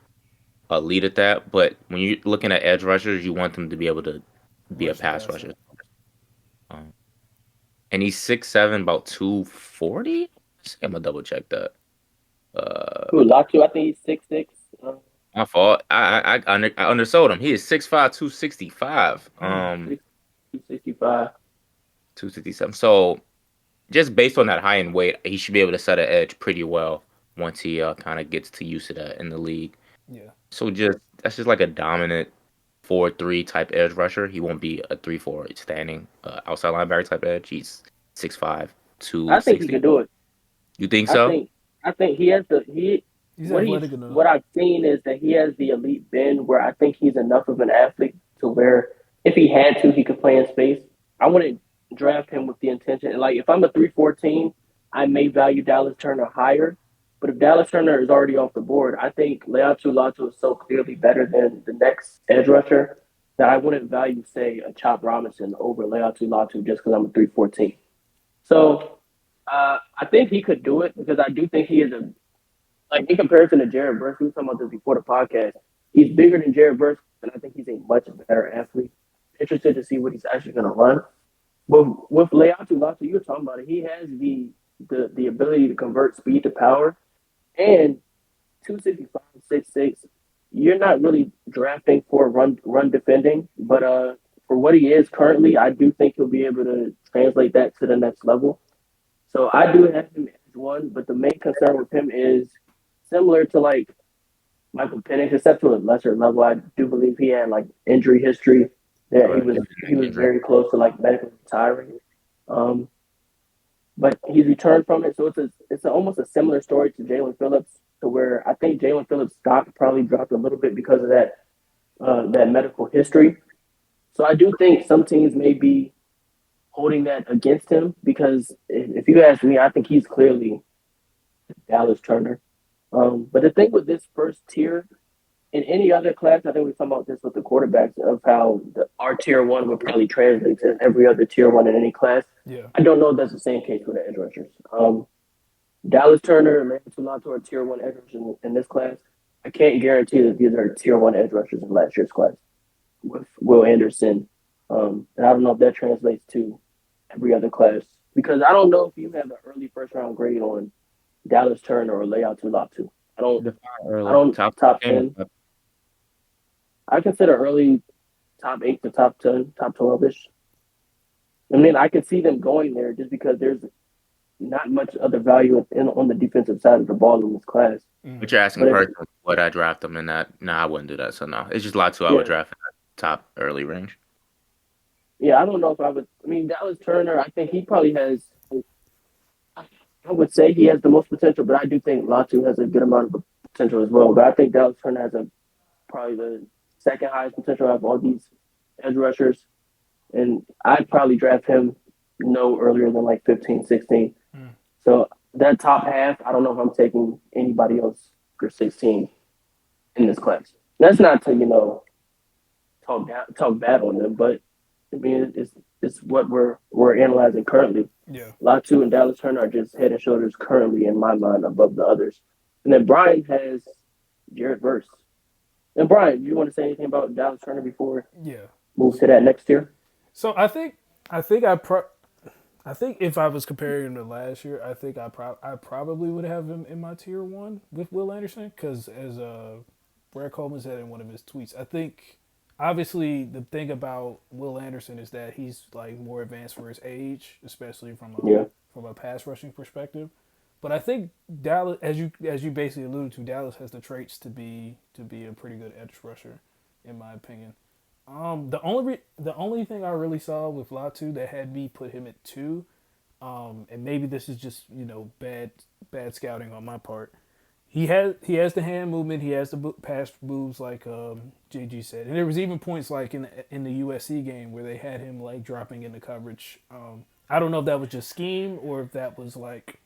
elite at that, but when you're looking at edge rushers, you want them to be able to be a
Rush the
pass
passer.
rusher. Um, and he's 6'7", about 240. I'm gonna double check that.
Who, Latu? I think he's 6'6".
My fault. I undersold him. He is 6'5", 265.
Hmm.
265.
267. So just based on that high end weight, he should be able to set an edge pretty well once he kind of gets to use of that in the league.
Yeah.
So just that's just like a dominant 4-3 type edge rusher. He won't be a 3-4 standing outside linebacker type edge. He's 6'5",
I think he
260.
could do it.
You think
I
so?
think I think he has the he
He's athletic enough.
what I've seen is that he has the elite bend where I think he's enough of an athlete to where if he had to, he could play in space. I wouldn't draft him with the intention. Like if I'm a 3-14, I may value Dallas Turner higher. But if Dallas Turner is already off the board, I think Leatu Latu is so clearly better than the next edge rusher that I wouldn't value, say, a Chop Robinson over Leatu Latu just because I'm a 3-14. So I think he could do it because I do think he is a like in comparison to Jared Verse. We were talking about this before the podcast. He's bigger than Jared Verse, and I think he's a much better athlete. Interested to see what he's actually going to run. But with Leatu Latu, you were talking about it. He has the ability to convert speed to power, and 265, 6'6". You're not really drafting for run defending, but for what he is currently, I do think he'll be able to translate that to the next level. So I do have him as one, but the main concern with him is similar to like Michael Penix, except to a lesser level. I do believe he had like injury history that
Right.
he was
Injury.
very close to like medically retiring. Um, but he's returned from it, so almost a similar story to Jalen Phillips, to where I think Jalen Phillips' stock probably dropped a little bit because of that medical history. So I do think some teams may be holding that against him because if you ask me, I think he's clearly Dallas Turner. But the thing with this first tier, in any other class, I think we talked about this with the quarterbacks of how our tier one would probably translate to every other tier one in any class.
Yeah.
I don't know if that's the same case with the edge rushers. Dallas Turner and Larry Tomato are tier one edge rushers in this class. I can't guarantee that these are tier one edge rushers in last year's class with Will Anderson. And I don't know if that translates to every other class because I don't know if you have an early first round grade on Dallas Turner or Leatu Latu.
Define
I
early.
don't top 10.
Top.
I consider early top 8 to top 10, top 12 ish. I mean, I can see them going there just because there's not much other value on the defensive side of the ball in this class.
But you're asking
But if,
personally, would I draft them in that? No, I wouldn't do that. So no, it's just Latu I would
yeah,
draft in that top early range.
yeah, I don't know if I would. I mean, Dallas Turner, I think he probably has. I would say he has the most potential, but I do think Latu has a good amount of potential as well. But I think Dallas Turner has probably the second highest potential out of all these edge rushers. And I'd probably draft him no earlier than like 15, 16.
Mm.
So that top half, I don't know if I'm taking anybody else for 16 in this class. That's not to, talk bad on them, but I mean it's what we're analyzing currently.
Yeah.
Latu and Dallas Turner are just head and shoulders currently in my mind above the others. And then Brian has Jared Verse. And Brian, do you want to say anything about Dallas Turner before
Yeah.
move to that next tier?
So I think if I was comparing him to last year, I think I probably would have him in my tier one with Will Anderson because as Brad Coleman said in one of his tweets, I think obviously the thing about Will Anderson is that he's like more advanced for his age, especially
Yeah.
from a pass rushing perspective. But I think Dallas, as you basically alluded to, Dallas has the traits to be a pretty good edge rusher, in my opinion. The only thing I really saw with Latu that had me put him at 2, and maybe this is just bad scouting on my part. He has the hand movement, he has the pass moves like JG said, and there was even points like in the USC game where they had him like dropping into coverage. I don't know if that was just scheme or if that was like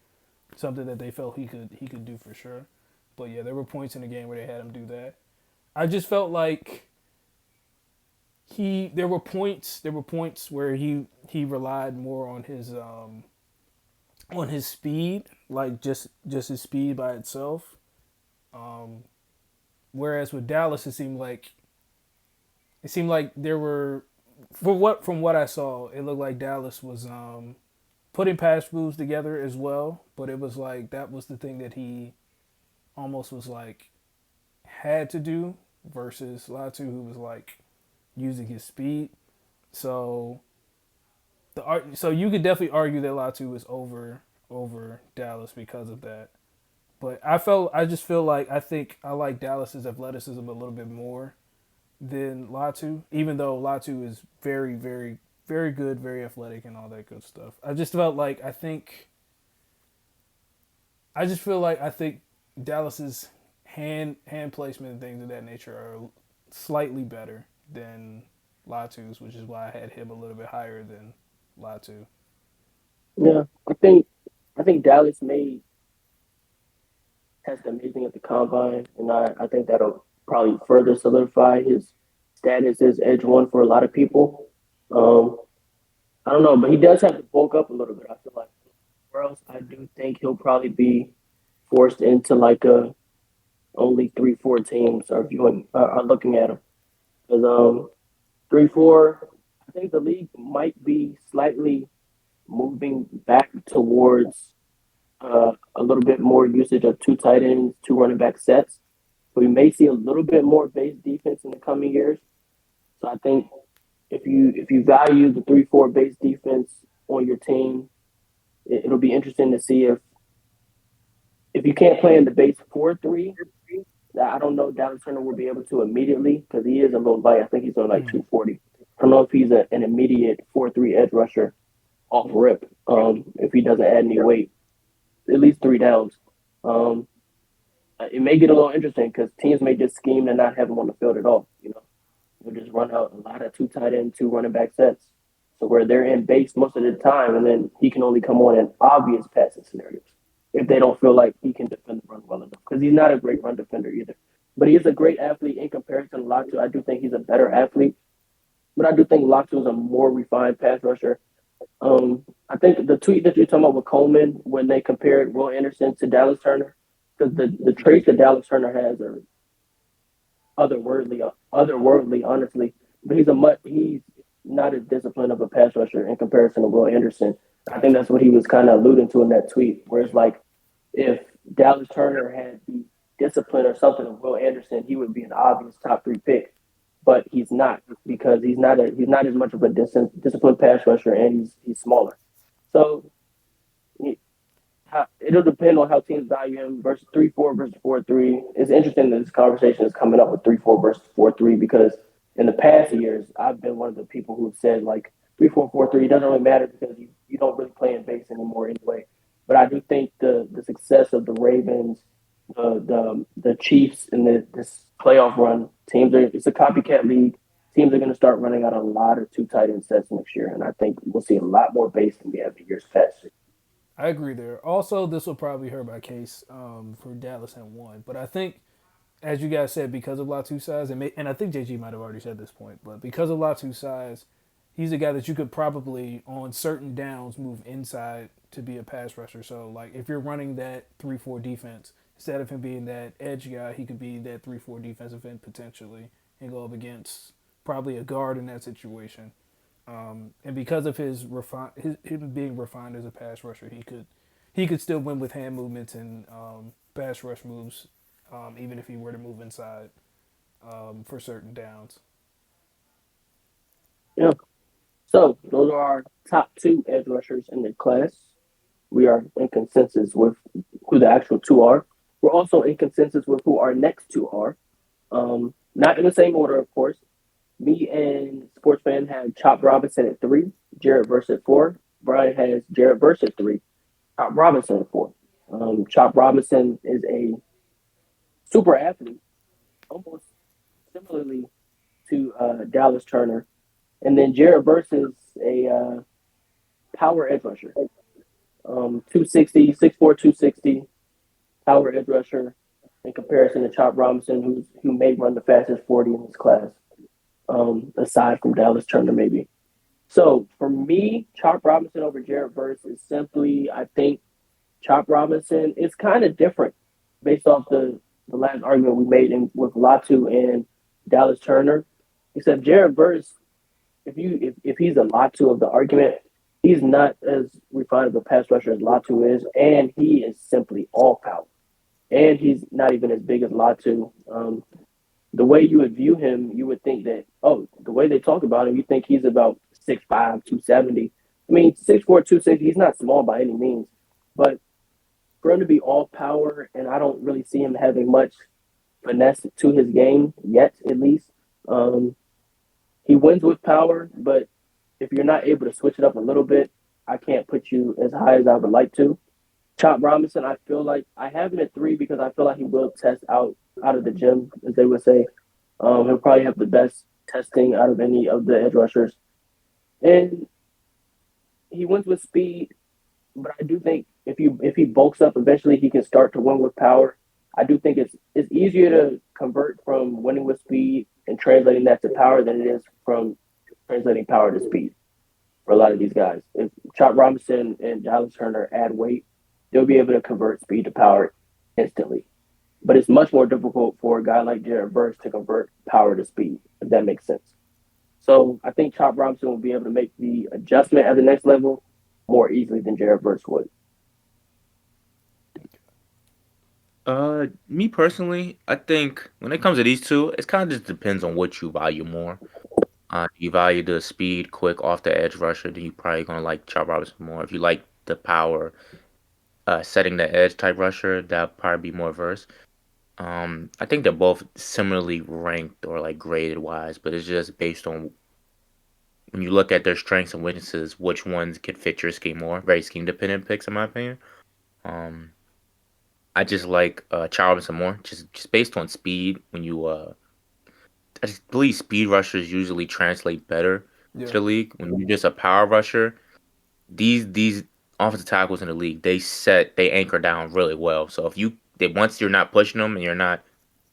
something that they felt he could do for sure. But yeah, there were points in the game where they had him do that. I just felt like there were points where he relied more on his speed, like just his speed by itself. Um, Whereas with Dallas, it seemed like there were, from what I saw, it looked like Dallas was putting pass moves together as well, but it was like that was the thing that he almost was like had to do versus Latu, who was like using his speed. So so you could definitely argue that Latu was over Dallas because of that. But I just feel like I think I like Dallas's athleticism a little bit more than Latu, even though Latu is very, very, very good, very athletic, and all that good stuff. I just feel like I think Dallas's hand placement and things of that nature are slightly better than Latu's, which is why I had him a little bit higher than Latu.
Yeah, I think Dallas made test amazing at the combine, and I think that'll probably further solidify his status as edge one for a lot of people. Um, I don't know, but he does have to bulk up a little bit. I feel like, or else I do think he'll probably be forced into like a only 3-4 teams are viewing are looking at him because 3-4. I think the league might be slightly moving back towards a little bit more usage of two tight ends, two running back sets. So we may see a little bit more base defense in the coming years. So I think if you value the 3-4 base defense on your team, it'll be interesting to see if you can't play in the base 4-3. I don't know if Dallas Turner will be able to immediately because he is a little light. I think he's on like
Mm.
240. I don't know if he's an immediate 4-3 edge rusher off rip. If he doesn't add any weight, at least three downs. Um, it may get a little interesting because teams may just scheme and not have him on the field at all. They'll just run out a lot of two tight end, two running back sets. So where they're in base most of the time, and then he can only come on in obvious passing scenarios if they don't feel like he can defend the run well enough. Because he's not a great run defender either. But he is a great athlete in comparison to Latu. I do think he's a better athlete, but I do think Latu is a more refined pass rusher. I think the tweet that you're talking about with Coleman when they compared Will Anderson to Dallas Turner, because the traits that Dallas Turner has are otherworldly, honestly. But he's not as disciplined of a pass rusher in comparison to Will Anderson. I think
Gotcha.
that's what he was kind of alluding to in that tweet, where it's like if Dallas Turner had the discipline or something of Will Anderson, he would be an obvious top three pick. But he's not because he's not as much of a disciplined pass rusher, and he's smaller. So it'll depend on how teams value him versus 3-4 versus 4-3. It's interesting that this conversation is coming up with 3-4 versus 4-3 because in the past years I've been one of the people who've said like 3-4-4-3 doesn't really matter because you don't really play in base anymore anyway. But I do think the success of the Ravens, the Chiefs, and this playoff run, it's a copycat league. Teams are going to start running out a lot of two tight end sets next year, and I think we'll see a lot more base than we have in years past.
I agree there. Also, this will probably hurt my case for Dallas and one, but I think, as you guys said, because of Latu's size, and I think JG might have already said this point, but because of Latu's size, he's a guy that you could probably on certain downs move inside to be a pass rusher. So like if you're running that 3-4 defense, instead of him being that edge guy, he could be that 3-4 defensive end potentially and go up against probably a guard in that situation. And because of him being refined as a pass rusher, he could still win with hand movements and pass rush moves, even if he were to move inside for certain downs.
Yeah. So those are our top two edge rushers in the class. We are in consensus with who the actual two are. We're also in consensus with who our next two are. Not in the same order, of course. Me and SportsFan have Chop Robinson at three, Jared Verse at four. Brian has Jared Verse at three, Chop Robinson at four. Chop Robinson is a super athlete, almost similarly to Dallas Turner. And then Jared Verse is a power edge rusher. 260, 6'4", 260, power edge rusher. in comparison to Chop Robinson, who may run the fastest 40 in his class, aside from Dallas Turner maybe. So for me, Chop Robinson over Jared Verse is simply, I think, Chop Robinson is kind of different based off the last argument we made with Latu and Dallas Turner. Except Jared Verse, if he's a Latu of the argument, he's not as refined of a pass rusher as Latu is, and he is simply all power. And he's not even as big as Latu. The way you would view him, you would think that, oh, the way they talk about him, you think he's about 6'5", 270. I mean, 6'4", 260, he's not small by any means. But for him to be all power, and I don't really see him having much finesse to his game yet, at least. Um, he wins with power, but if you're not able to switch it up a little bit, I can't put you as high as I would like to. Chop Robinson, I feel like I have him at 3 because I feel like he will test out of the gym, as they would say. He'll probably have the best testing out of any of the edge rushers, and he wins with speed. But I do think if he bulks up, eventually he can start to win with power. I do think it's easier to convert from winning with speed and translating that to power than it is from translating power to speed for a lot of these guys. If Chop Robinson and Jalen Turner add weight, they'll be able to convert speed to power instantly. But it's much more difficult for a guy like Jared Verse to convert power to speed, if that makes sense. So I think Chop Robinson will be able to make the adjustment at the next level more easily than Jared Verse would.
Me personally, I think when it comes to these two, it kind of just depends on what you value more. You value the speed, quick off the edge rusher, then you probably gonna like Chop Robinson more. If you like the power, setting the edge type rusher, that probably be more verse. I think they're both similarly ranked or like graded wise, but it's just based on when you look at their strengths and weaknesses, which ones could fit your scheme more. Very scheme dependent picks, in my opinion. Um, I just like Chop Robinson more, just based on speed. I just believe speed rushers usually translate better to
Yeah.
the league. When you're just a power rusher, these offensive tackles in the league, they anchor down really well. So if once you're not pushing them and you're not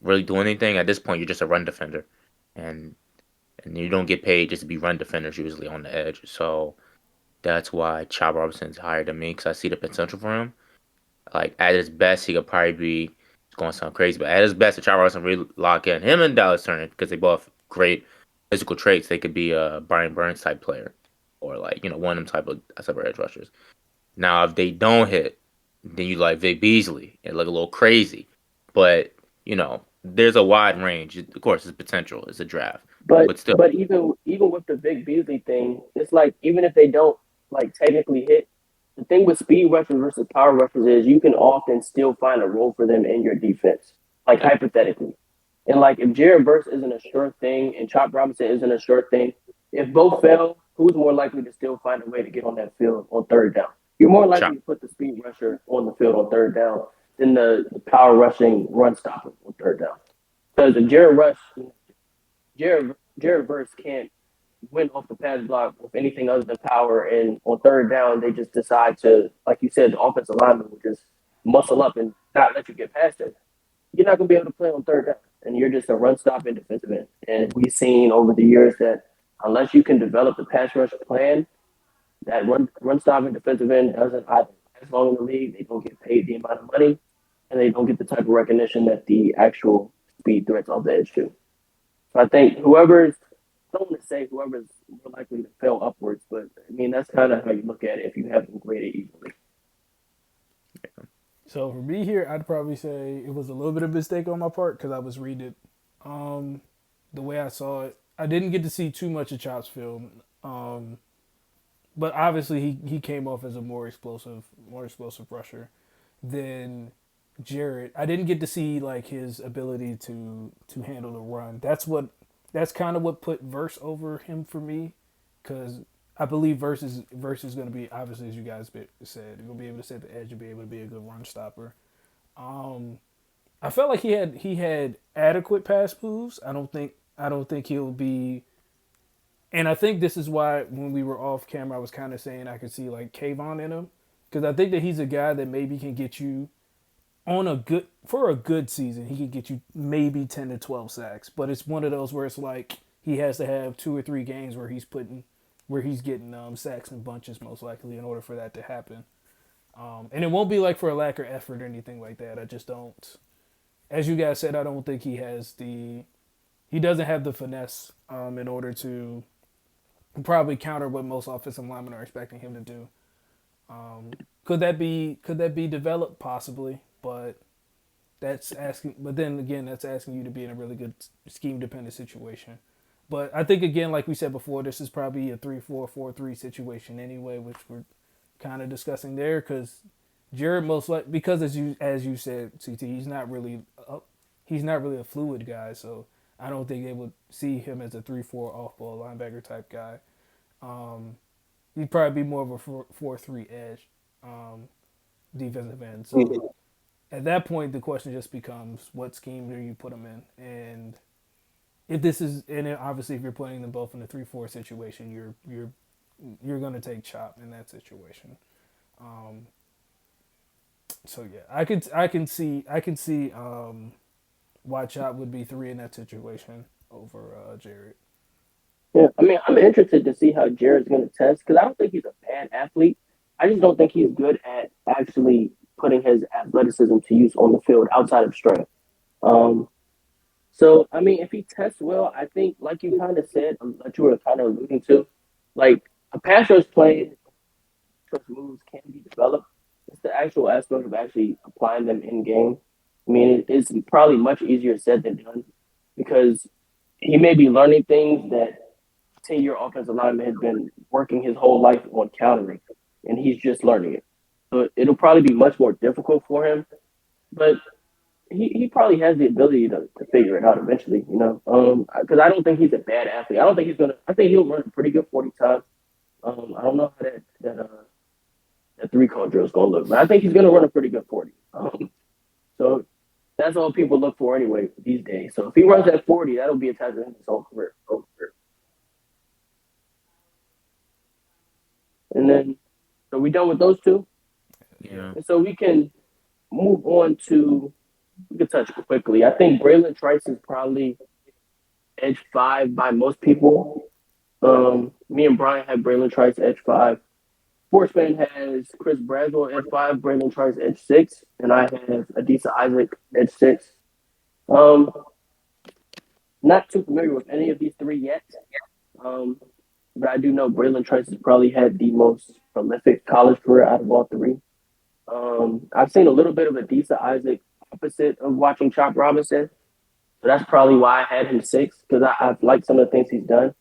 really doing anything, at this point you're just a run defender, and and you don't get paid just to be run defenders usually on the edge. So that's why Chop Robinson's higher than me because I see the potential for him. Like at his best, he could probably be it's going to sound crazy, but at his best, the Chop Robinson really lock in him and Dallas Turner because they both great physical traits. They could be a Brian Burns type player, or like one of them type of edge rushers. Now, if they don't hit, then you like Vic Beasley and look a little crazy. But there's a wide range. Of course, it's potential. It's a draft,
But
but still,
but even with the Vic Beasley thing, it's like even if they don't like technically hit, the thing with speed rushers versus power rushers is you can often still find a role for them in your defense, like
yeah,
hypothetically. And like if Jared Verse isn't a sure thing and Chop Robinson isn't a sure thing, if both fail, who's more likely to still find a way to get on that field on third down? You're more likely
Chop.
to put the speed rusher on the field on third down than the power rushing run stopper on third down. Because if Jared Verse can't win off the pass block with anything other than power. And on third down, they just decide to, like you said, the offensive lineman will just muscle up and not let you get past it. You're not going to be able to play on third down. And you're just a run stopping defensive end. And we've seen over the years that unless you can develop the pass rush plan, that run stopping defensive end doesn't either last long in the league. They don't get paid the amount of money, and they don't get the type of recognition that the actual speed threats off the edge do. So I think I don't want to say whoever's more likely to fail upwards, but I mean, that's kind of how you look at it if you have them graded equally.
So for me here, I'd probably say it was a little bit of a mistake on my part because I was reading it the way I saw it. I didn't get to see too much of Chop's film, but obviously he came off as a more explosive rusher than Jarrett. I didn't get to see like his ability to handle the run. That's kind of what put Verse over him for me, because I believe Verse is going to be, obviously, as you guys said, he'll be able to set the edge and be able to be a good run stopper. I felt like he had adequate pass moves. I don't think he'll be. And I think this is why when we were off camera, I was kind of saying I could see like Kayvon in him, because I think that he's a guy that maybe can get you for a good season, he could get you maybe 10 to 12 sacks, but it's one of those where it's like he has to have 2 or 3 games where he's getting sacks in bunches most likely in order for that to happen. And it won't be like for a lack of effort or anything like that. I just don't, as you guys said, I don't think he doesn't have the finesse in order to probably counter what most offensive linemen are expecting him to do. Could that be developed? Possibly, but that's asking. But then again, that's asking you to be in a really good scheme dependent situation. But I think again, like we said before, this is probably a 3-4-4-3 situation anyway, which we're kind of discussing there because Jared most like because as you said, CT, he's not really a fluid guy, so I don't think they would see him as a 3-4 off ball linebacker type guy. He'd probably be more of a 4-3 edge defensive end. So at that point, the question just becomes, what scheme do you put them in? And if this is, and obviously if you're putting them both in a 3-4 situation, you're going to take chop in that situation. So yeah, I can see why chop would be 3 in that situation over Jared.
Yeah, I mean, I'm interested to see how Jared's going to test because I don't think he's a bad athlete. I just don't think he's good at actually putting his athleticism to use on the field outside of strength. Um, so, I mean, if he tests well, I think, like you kind of said, that you were kind of alluding to, like a pass rush play, such moves can be developed. It's the actual aspect of actually applying them in game. I mean, it's probably much easier said than done because he may be learning things that 10-year offensive lineman has been working his whole life on countering, and he's just learning it. So it'll probably be much more difficult for him, but he probably has the ability to figure it out eventually, you know. Because I don't think he's a bad athlete. I don't think he's gonna. I think he'll run a pretty good 40 time. I don't know how that 3 cone drill is gonna look, but I think he's gonna run a pretty good 40. So that's all people look for anyway these days. So if he runs that 40, that'll be a test in his whole career. And then, so we done with those two?
Yeah.
And so we can move on to, we can touch quickly. I think Braylon Trice is probably edge 5 by most people. Me and Brian have Braylon Trice edge 5. SportsFan has Chris Braswell edge 5, Braylon Trice edge 6, and I have Adisa Isaac edge 6. Um, Not too familiar with any of these 3 yet. But I do know Braylon Trice has probably had the most prolific college career out of all 3. I've seen a little bit of Adisa Isaac opposite of watching Chop Robinson. So that's probably why I had him 6 because I've liked some of the things he's done.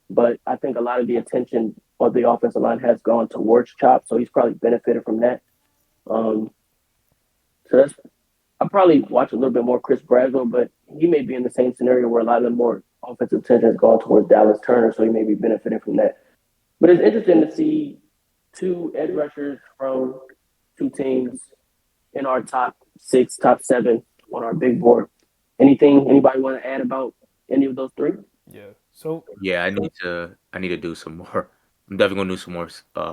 But I think a lot of the attention of the offensive line has gone towards Chop, so he's probably benefited from that. Um, so that's I probably watch a little bit more Chris Braswell, but he may be in the same scenario where a lot of the more offensive attention has gone towards Dallas Turner, so he may be benefiting from that. But it's interesting to see 2 edge rushers from 2 teams in our top 6, top 7 on our big board. Anybody want to add about any of those 3?
Yeah. So
Yeah, I need to do some more. I'm definitely gonna do some more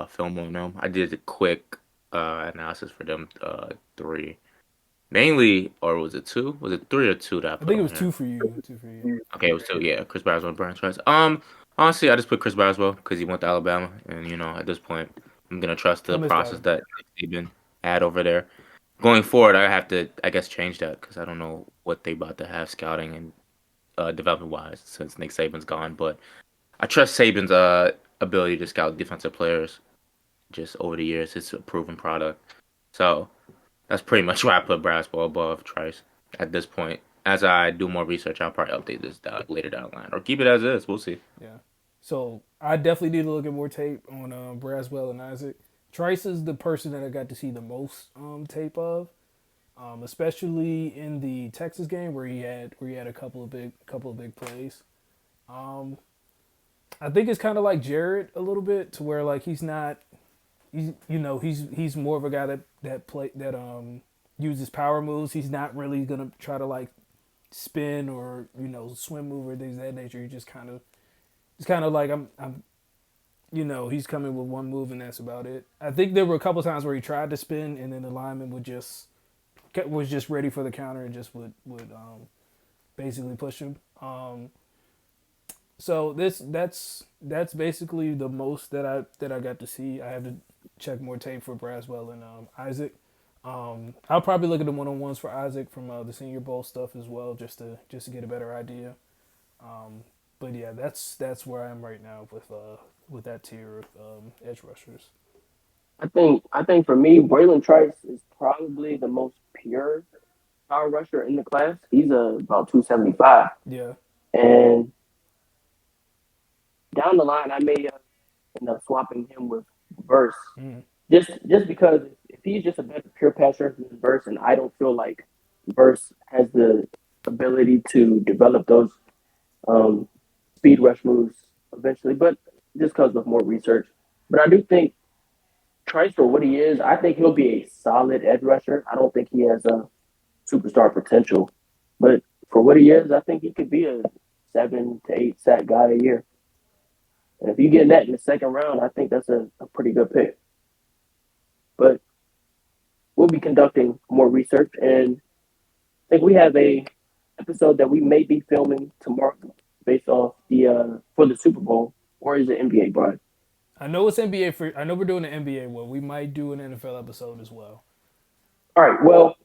film on them. I did a quick analysis for them 3. Mainly, or was it 2? Was it 3 or 2 that I
I
put
think it
on
was
here?
2 for you. 2 for you.
Okay, it was 2. Yeah, Chris Boswell and Brian Trice. Honestly, I just put Chris Boswell because he went to Alabama, and at this point, I'm gonna trust the process that they've been at over there. Going forward, I have to, I guess, change that because I don't know what they about to have scouting and development wise since Nick Saban's gone. But I trust Saban's ability to scout defensive players just over the years. It's a proven product. So that's pretty much why I put Braswell above Trice at this point. As I do more research, I'll probably update this later down the line or keep it as is. We'll see.
Yeah. So I definitely need to look at more tape on Braswell and Isaac. Trice is the person that I got to see the most tape of, especially in the Texas game where he had a couple of big plays. I think it's kind of like Jared a little bit to where like he's more of a guy that uses power moves. He's not really gonna try to like spin or swim move or things of that nature. He just kind of it's kind of like I'm he's coming with one move and that's about it. I think there were a couple times where he tried to spin and then the lineman would just was just ready for the counter and just would basically push him. So that's basically the most that I got to see. I have to check more tape for Braswell and Isaac. I'll probably look at the one-on-ones for Isaac from the Senior Bowl stuff as well, just to get a better idea. But yeah, that's where I am right now with that tier of edge rushers.
I think for me, Braylon Trice is probably the most pure power rusher in the class. He's about 275,
Yeah.
and down the line, I may end up swapping him with Verse, just because if he's just a better pure passer than Verse, and I don't feel like Verse has the ability to develop those speed rush moves eventually, but just because of more research. But I do think Trice, for what he is, I think he'll be a solid edge rusher. I don't think he has a superstar potential, but for what he is, I think he could be a 7 to 8 sack guy a year. And if you get that in the second round, I think that's a pretty good pick. But we'll be conducting more research, and I think we have a episode that we may be filming tomorrow based off the for the Super Bowl, or is it NBA, Brian?
I know it's NBA I know we're doing an NBA one. We might do an NFL episode as well.
All right. Well,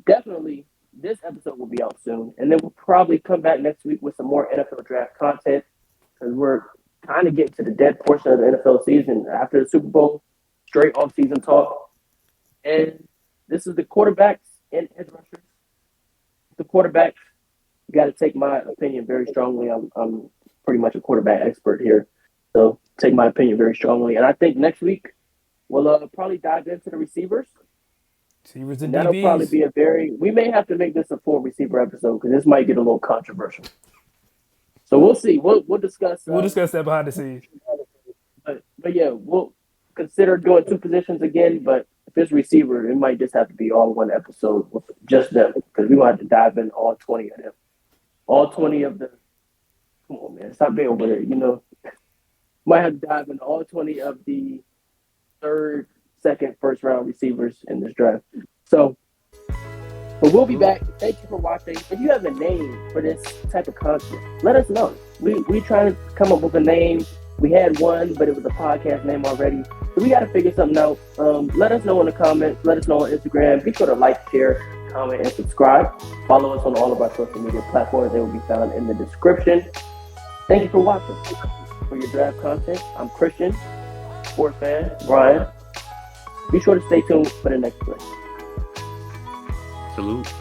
definitely this episode will be out soon, and then we'll probably come back next week with some more NFL draft content because we're kind of getting to the dead portion of the NFL season after the Super Bowl, straight off-season talk. And this is the quarterbacks and edge rushers. The quarterbacks, you got to take my opinion very strongly. I'm pretty much a quarterback expert here, so take my opinion very strongly. And I think next week we'll probably dive into the receivers.
Receivers and
that'll
DBs.
Probably be we may have to make this a full receiver episode because this might get a little controversial. So we'll see. We'll discuss.
We'll discuss that behind the scenes.
But yeah, we'll consider doing two positions again. But if it's receiver, it might just have to be all one episode with just them because we want to dive in all 20 of them. All 20 of the. Come on, man. Stop being over there. Might have to dive in all 20 of the third, second, first round receivers in this draft. So. But we'll be back. Thank you for watching. If you have a name for this type of content, let us know. We trying to come up with a name. We had one, but it was a podcast name already. So we got to figure something out. Let us know in the comments. Let us know on Instagram. Be sure to like, share, comment, and subscribe. Follow us on all of our social media platforms. They will be found in the description. Thank you for watching. For your draft content, I'm Christian, SportsFan, Brian. Be sure to stay tuned for the next play.
Salute.